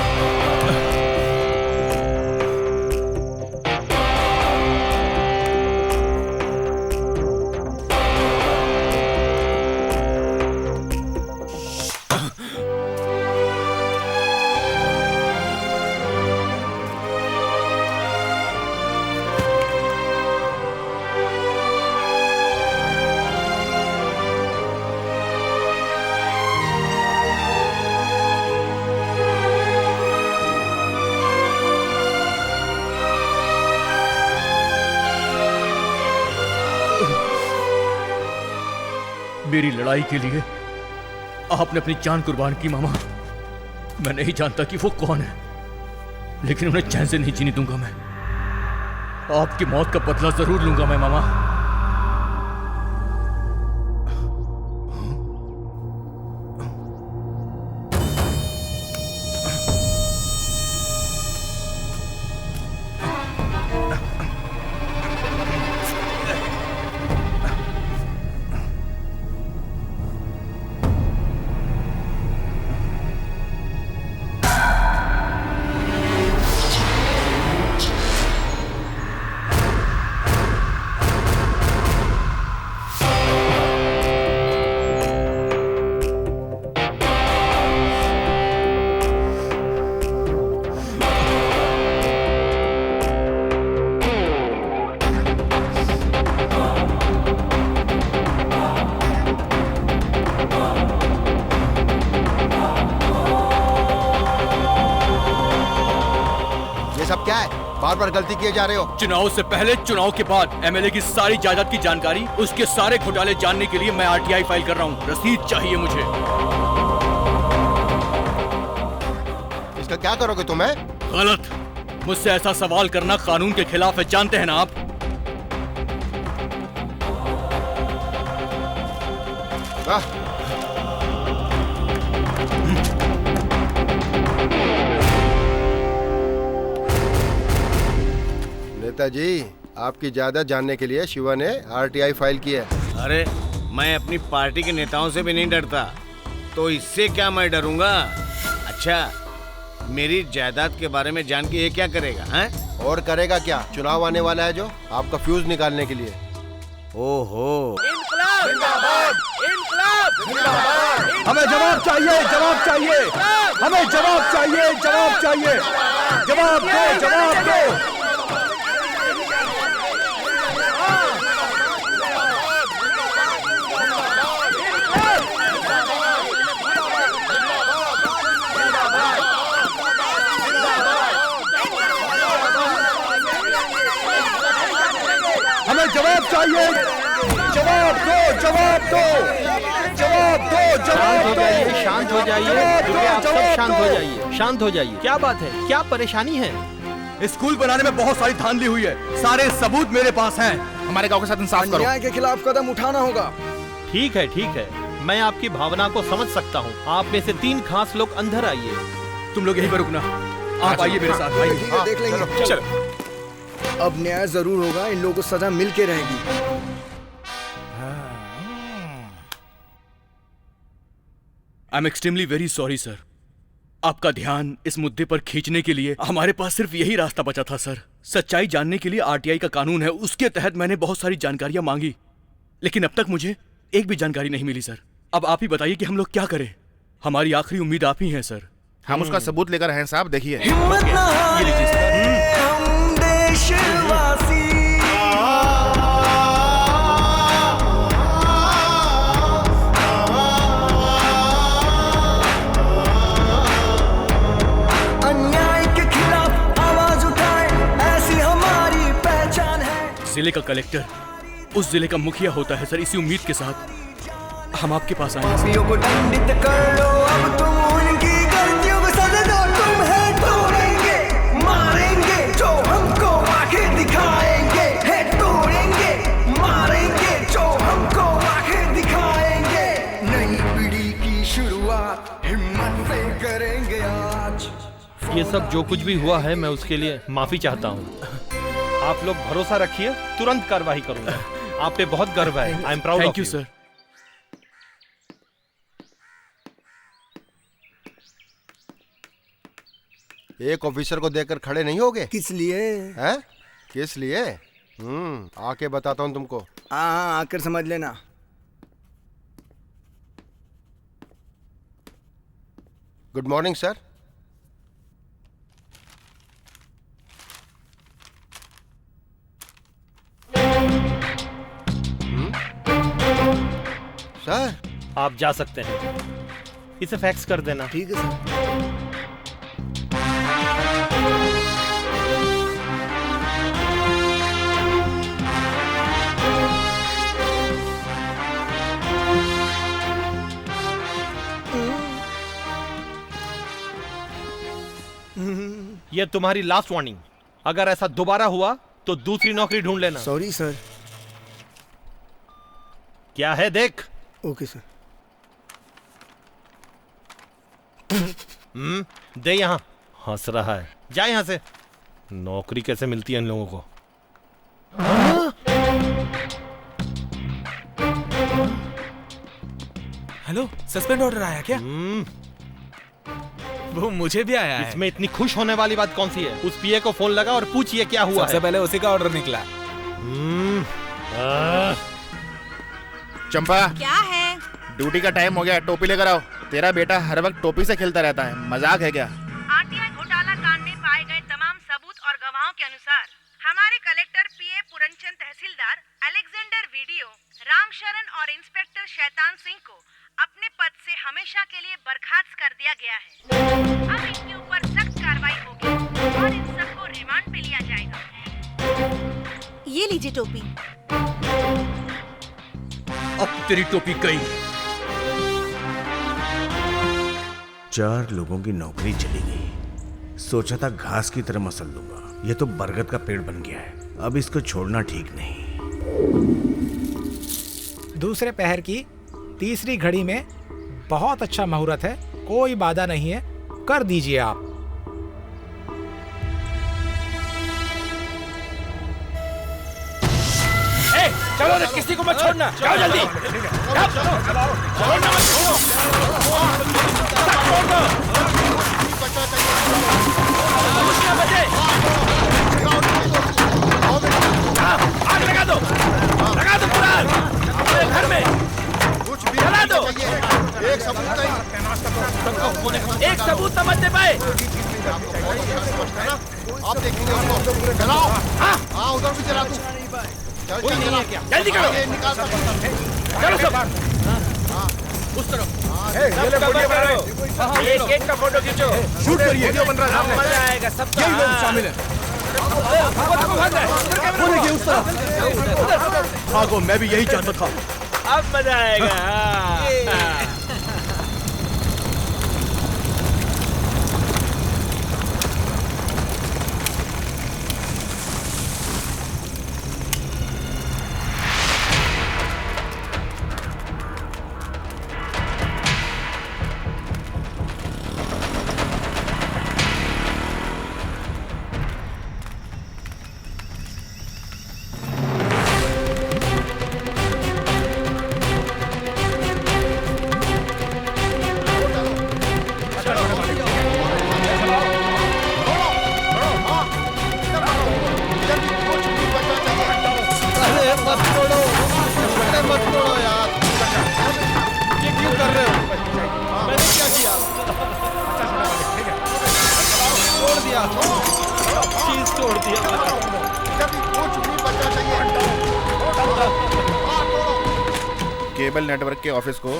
मेरी लड़ाई के लिए आपने अपनी जान कुर्बान की मामा। मैं नहीं जानता कि वो कौन है, लेकिन उन्हें चैन से नहीं जीने दूंगा मैं। आपकी मौत का बदला जरूर लूंगा मैं मामा। बार बार गलती किए जा रहे हो। चुनाव से पहले, चुनाव के बाद एमएलए की सारी जायदाद की जानकारी, उसके सारे घोटाले जानने के लिए मैं आरटीआई फाइल कर रहा हूँ। रसीद चाहिए मुझे। इसका क्या करोगे तुम्हें? गलत। मुझसे ऐसा सवाल करना कानून के खिलाफ है, जानते हैं ना आप? नेताजी, आपकी जायदाद जानने के लिए शिवा ने आरटीआई फाइल की है। अरे मैं अपनी पार्टी के नेताओं से भी नहीं डरता, तो इससे क्या मैं डरूंगा? अच्छा, मेरी जायदाद के बारे में जान के ये क्या करेगा? हैं? और करेगा क्या? चुनाव आने वाला है जो आपका फ्यूज निकालने के लिए। ओहो, इंकलाब जिंदाबाद, इंकलाब जिंदाबाद। हमें जवाब चाहिए, जवाब चाहिए, हमें जवाब चाहिए, जवाब चाहिए, जवाब दो, जवाब दो। हमें जवाब चाहिए, जवाब दो, जवाब दो, जवाब दो, जवाब दो। शांत हो जाइए, आप सब शांत हो जाइए, शांत हो जाइए। क्या बात है, क्या परेशानी है? स्कूल बनाने में बहुत सारी धांधली हुई है, सारे सबूत मेरे पास हैं। हमारे गांव के साथ इंसाफ करो। अन्याय के खिलाफ कदम उठाना होगा। ठीक है, ठीक है, मैं आपकी भावना को समझ सकता हूँ। आप में से 3 खास लोग अंदर आइए। तुम लोग यहीं पर रुकना, आप आइए मेरे साथ। आइए। ठीक है, देख लेंगे। चलो। अब न्याय जरूर होगा, इन लोगों को सजा मिल के रहेगी। I am extremely very sorry sir. आपका ध्यान इस मुद्दे पर खींचने के लिए हमारे पास सिर्फ यही रास्ता बचा था सर। सच्चाई जानने के लिए आरटीआई का कानून है, उसके तहत मैंने बहुत सारी जानकारियां मांगी, लेकिन अब तक मुझे एक भी जानकारी नहीं मिली सर। अब आप ही बताइए कि हम लोग क्या करें? हमारी आखिरी उम्मीद आप ही हैं सर। हम उसका सबूत लेकर हैं साहब, देखिए। ये लीजिए सर। अन्याय के खिलाफ आवाज उठाए, ऐसी हमारी पहचान है। जिले का कलेक्टर उस जिले का मुखिया होता है सर। इसी उम्मीद के साथ हम आपके पास आए। पापियों को दंडित कर लो अब तुम उनकी गलतियों को सजा दो। तुम्हें तोड़ेंगे मारेंगे जो हमको आंखें दिखाएंगे। है तोड़ेंगे मारेंगे जो हमको आंखें दिखाएंगे। नई पीढ़ी की शुरुआत हिम्मत से करेंगे आज। ये सब जो कुछ भी हुआ है मैं उसके लिए माफी चाहता हूँ। आप लोग भरोसा रखिए, तुरंत कार्रवाई करूंगा। आप पे बहुत गर्व है। I am proud of thank you sir. एक ऑफिसर को देखकर खड़े नहीं होगे? किस लिए? हैं? किस लिए? आके बताता हूँ तुमको। हाँ, आकर समझ लेना। Good morning sir. सर आप जा सकते हैं। इसे फैक्स कर देना। ठीक है सर। ये तुम्हारी लास्ट वार्निंग। अगर ऐसा दोबारा हुआ तो दूसरी नौकरी ढूंढ लेना। Sorry sir. क्या है देख। Okay sir. दे यहां। हंस रहा है। जा यहां से। नौकरी कैसे मिलती है इन लोगों को? हेलो, सस्पेंड ऑर्डर आया क्या? वो मुझे भी आया है। इसमें इतनी खुश होने वाली बात कौन सी है? उस पीए को फोन लगा और पूछिए क्या हुआ। सबसे पहले उसी का ऑर्डर निकला। चंपा, क्या है? ड्यूटी का टाइम हो गया, टोपी लेकर आओ। तेरा बेटा हर वक्त टोपी से खेलता रहता है, मजाक है क्या? आरटीआई घोटाला कांड में पाए गए तमाम सबूत और गवाहों के अनुसार हमारे कलेक्टर पीए पुरनचंद, तहसीलदार अलेक्जेंडर वीडियो, रामशरण और इंस्पेक्टर शैतान सिंह को अपने पद से हमेशा के लिए बर्खास्त कर दिया गया है। अब इनके ऊपर सख्त कार्रवाई होगी और इन सबको रिमांड पे लिया जाएगा। ये लीजिए टोपी। अब तेरी टोपी गई। 4 लोगों की नौकरी चली गई। सोचा था घास की तरह मसल लूंगा, ये तो बरगद का पेड़ बन गया है। अब इसको छोड़ना ठीक नहीं। दूसरे पहर की तीसरी घड़ी में बहुत अच्छा मुहूर्त है, कोई बाधा नहीं है, कर दीजिए आप। चलो रे, किसी को मत छोड़ना। जाओ जल्दी। आग लगा दो पूरा अपने घर में। जला दो। एक सबूत समझ नहीं पाए। आप देखेंगे उसको। चलाओ। हाँ, उधर भी चला तू। कोई नहीं है क्या? जल्दी करो। चलो सब उस तरफ। एक का फोटो खींचो। शूट करिए। वीडियो बन रहा है। मजा आएगा। सब यही लोग शामिल हैं। वो देखिए उस तरफ। भागो, मैं भी यही चाहता था। अब मजा आएगा। केबल नेटवर्क के ऑफिस को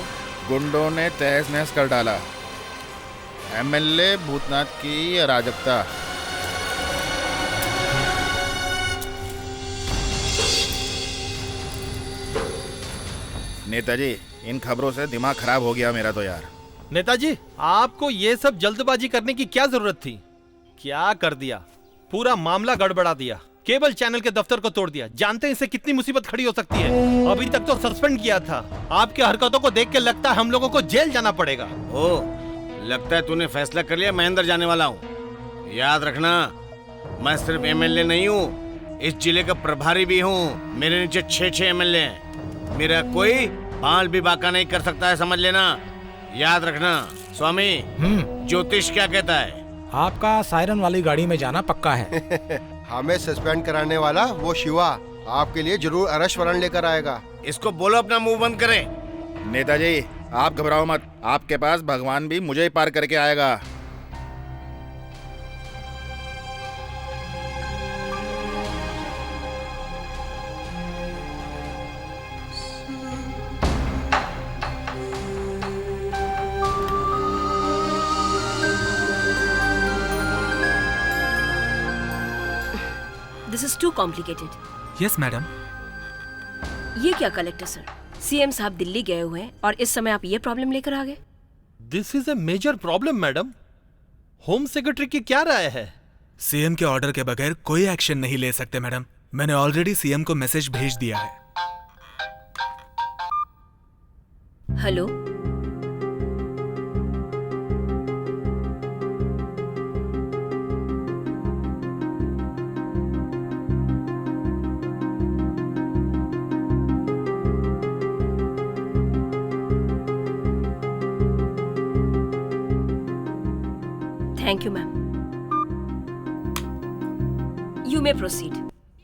गुंडों ने तहस नहस कर डाला। एमएलए भूतनाथ की अराजकता। नेताजी, इन खबरों से दिमाग खराब हो गया मेरा तो यार। नेताजी, आपको ये सब जल्दबाजी करने की क्या जरूरत थी? क्या कर दिया, पूरा मामला गड़बड़ा दिया। केबल चैनल के दफ्तर को तोड़ दिया। जानते हैं इससे कितनी मुसीबत खड़ी हो सकती है। अभी तक तो सस्पेंड किया था। आपकी हरकतों को देख के लगता है हम लोगों को जेल जाना पड़ेगा। ओ, लगता है तूने फैसला कर लिया मैं अंदर जाने वाला हूँ। याद रखना, मैं सिर्फ एमएलए नहीं हूँ, इस जिले का प्रभारी भी हूँ। मेरे नीचे 6 एमएलए हैं। मेरा कोई बाल भी बाका नहीं कर सकता है, समझ लेना। याद रखना। स्वामी, ज्योतिष क्या कहता है? आपका सायरन वाली गाड़ी में जाना पक्का है। हमें सस्पेंड कराने वाला वो शिवा आपके लिए जरूर अरेस्ट वारंट लेकर आएगा। इसको बोलो अपना मुंह बंद करे। नेताजी, आप घबराओ मत, आपके पास भगवान भी मुझे ही पार करके आएगा। This is too complicated. Yes madam. ये क्या कलेक्टर सर, सीएम साहब दिल्ली गए हुए हैं और इस समय आप ये प्रॉब्लम लेकर आ गए? This is a major problem madam. Home secretary की क्या राय है? सीएम के ऑर्डर के बगैर कोई एक्शन नहीं ले सकते मैडम। मैंने ऑलरेडी सीएम को मैसेज भेज दिया है। Hello, thank you ma'am. You may proceed.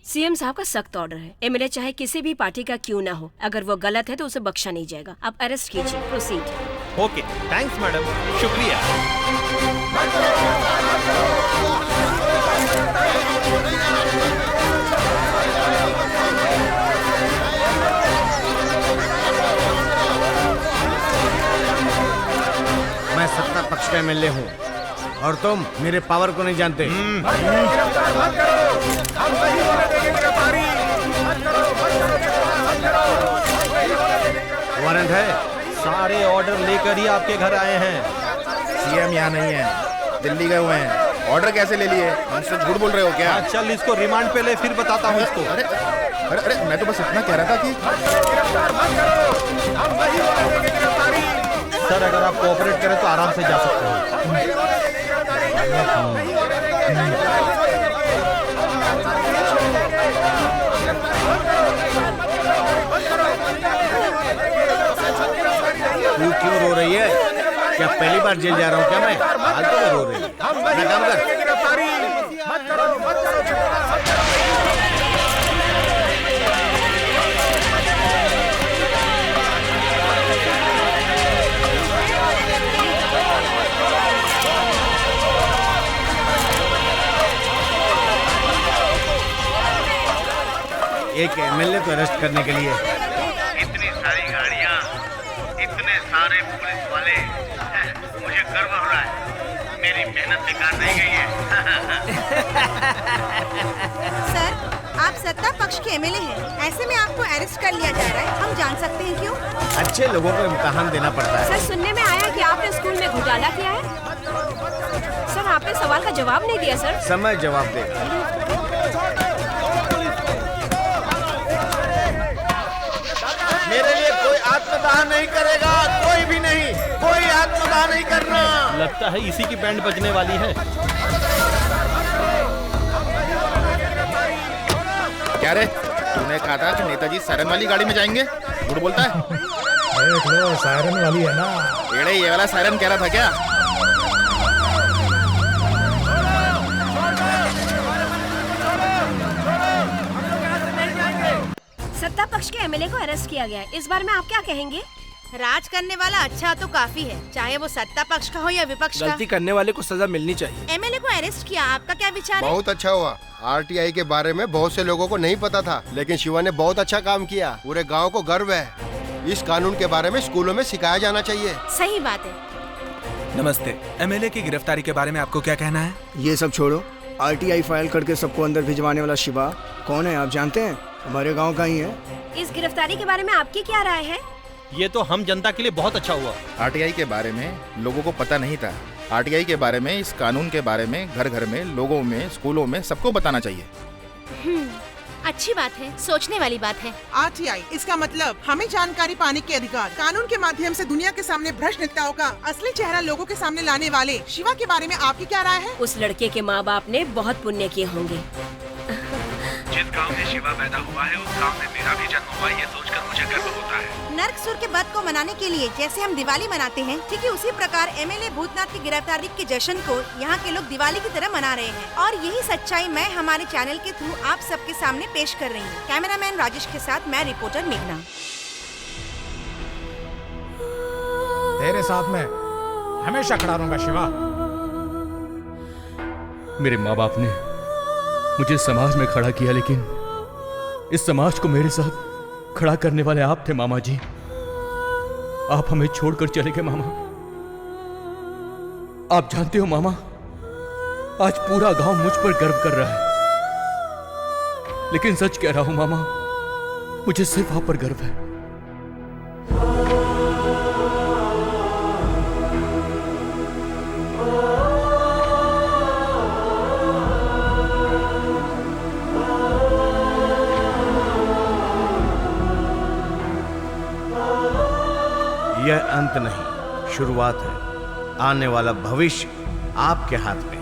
CM साहब का सख्त ऑर्डर है, एमएलए चाहे किसी भी पार्टी का क्यों ना हो, अगर वो गलत है तो उसे बख्शा नहीं जाएगा। आप अरेस्ट कीजिए। प्रोसीड। ओके, थैंक्स मैडम, शुक्रिया। मैं सत्ता पक्ष का एमएलए हूँ और तुम मेरे पावर को नहीं जानते। वारंट है, सारे ऑर्डर लेकर ही आपके घर आए हैं। सीएम यहाँ नहीं है, दिल्ली गए हुए हैं। ऑर्डर कैसे ले लिए? हमसे झूठ बोल रहे हो क्या? चल इसको रिमांड पे ले, फिर बताता हूँ इसको। अरे अरे अरे, मैं तो बस इतना कह रहा था कि सर, अगर आप कोऑपरेट करें तो आराम से जा सकते हैं। तू क्यों रो रही है? क्या पहली बार जेल जा रहा हूँ क्या मैं? फालतू में रो रही है। अपना काम कर। एक एमएलए को अरेस्ट करने के लिए इतनी सारी गाड़ियां, इतने सारे पुलिस वाले, मुझे गर्व हो रहा है। मेरी मेहनत बेकार नहीं गई है। सर, आप सत्ता पक्ष के एमएलए हैं, ऐसे में आपको अरेस्ट कर लिया जा रहा है। हम जान सकते हैं क्यों? अच्छे लोगों को इम्तिहान देना पड़ता है। सर, सुनने में आया कि आपने स्कूल में घोटाला किया है। सर, आपने सवाल का जवाब नहीं दिया। सर, समय जवाब देगा। मेरे लिए कोई आत्मदाह नहीं करेगा, कोई भी नहीं, कोई आत्मदाह नहीं करना। लगता है इसी की बैंड बजने वाली है। क्या रे, तूने कहा था कि नेताजी सायरन वाली गाड़ी में जाएंगे? झूठ बोलता है। देख लो, सायरन वाली है ना। एड़े, ये वाला सायरन कह रहा था क्या? सत्ता पक्ष के एमएलए को अरेस्ट किया गया है। इस बारे में आप क्या कहेंगे? राज करने वाला अच्छा तो काफी है, चाहे वो सत्ता पक्ष का हो या विपक्ष का। गलती करने वाले को सजा मिलनी चाहिए। एमएलए को अरेस्ट किया, आपका क्या विचार है? बहुत अच्छा हुआ। आरटीआई के बारे में बहुत से लोगों को नहीं पता था, लेकिन शिवा ने बहुत अच्छा काम किया। पूरे गांव को गर्व है। इस कानून के बारे में स्कूलों में सिखाया जाना चाहिए। सही बात है। नमस्ते। एमएलए की गिरफ्तारी के बारे में आपको क्या कहना है? ये सब छोड़ो, आरटीआई फाइल करके सबको अंदर भिजवाने वाला शिवा कौन है आप जानते हैं? हमारे गांव का ही है। इस गिरफ्तारी के बारे में आपकी क्या राय है? ये तो हम जनता के लिए बहुत अच्छा हुआ। आरटीआई के बारे में लोगों को पता नहीं था। आरटीआई के बारे में, इस कानून के बारे में घर घर में, लोगों में, स्कूलों में सबको बताना चाहिए। अच्छी बात है, सोचने वाली बात है। आरटीआई इसका मतलब हमें जानकारी पाने के अधिकार। कानून के माध्यम से दुनिया के सामने भ्रष्ट नेताओं का असली चेहरा लोगों के सामने लाने वाले शिवा के बारे में आपकी क्या राय है? उस लड़के के माँ बाप ने बहुत पुण्य किए होंगे। जिस गांव में शिवा पैदा हुआ है उस गांव में मेरा भी जन्म हुआ, ये सोचकर मुझे गर्व होता है। नरकसुर के वध को मनाने के लिए जैसे हम दिवाली मनाते हैं, ठीक है उसी प्रकार एमएलए भूतनाथ की गिरफ्तारी के जश्न को यहाँ के लोग दिवाली की तरह मना रहे हैं। और यही सच्चाई मैं हमारे चैनल के थ्रू आप सबके सामने पेश कर रही हूँ। कैमरामैन राजेश के साथ मैं रिपोर्टर मेघना। तेरे साथ में हमेशा खड़ा रहूंगा शिवा। मेरे माँ बाप ने मुझे समाज में खड़ा किया, लेकिन इस समाज को मेरे साथ खड़ा करने वाले आप थे मामा जी। आप हमें छोड़कर चले गए मामा। आप जानते हो मामा, आज पूरा गांव मुझ पर गर्व कर रहा है, लेकिन सच कह रहा हूं मामा, मुझे सिर्फ आप पर गर्व है। यह अंत नहीं, शुरुआत है। आने वाला भविष्य आपके हाथ में।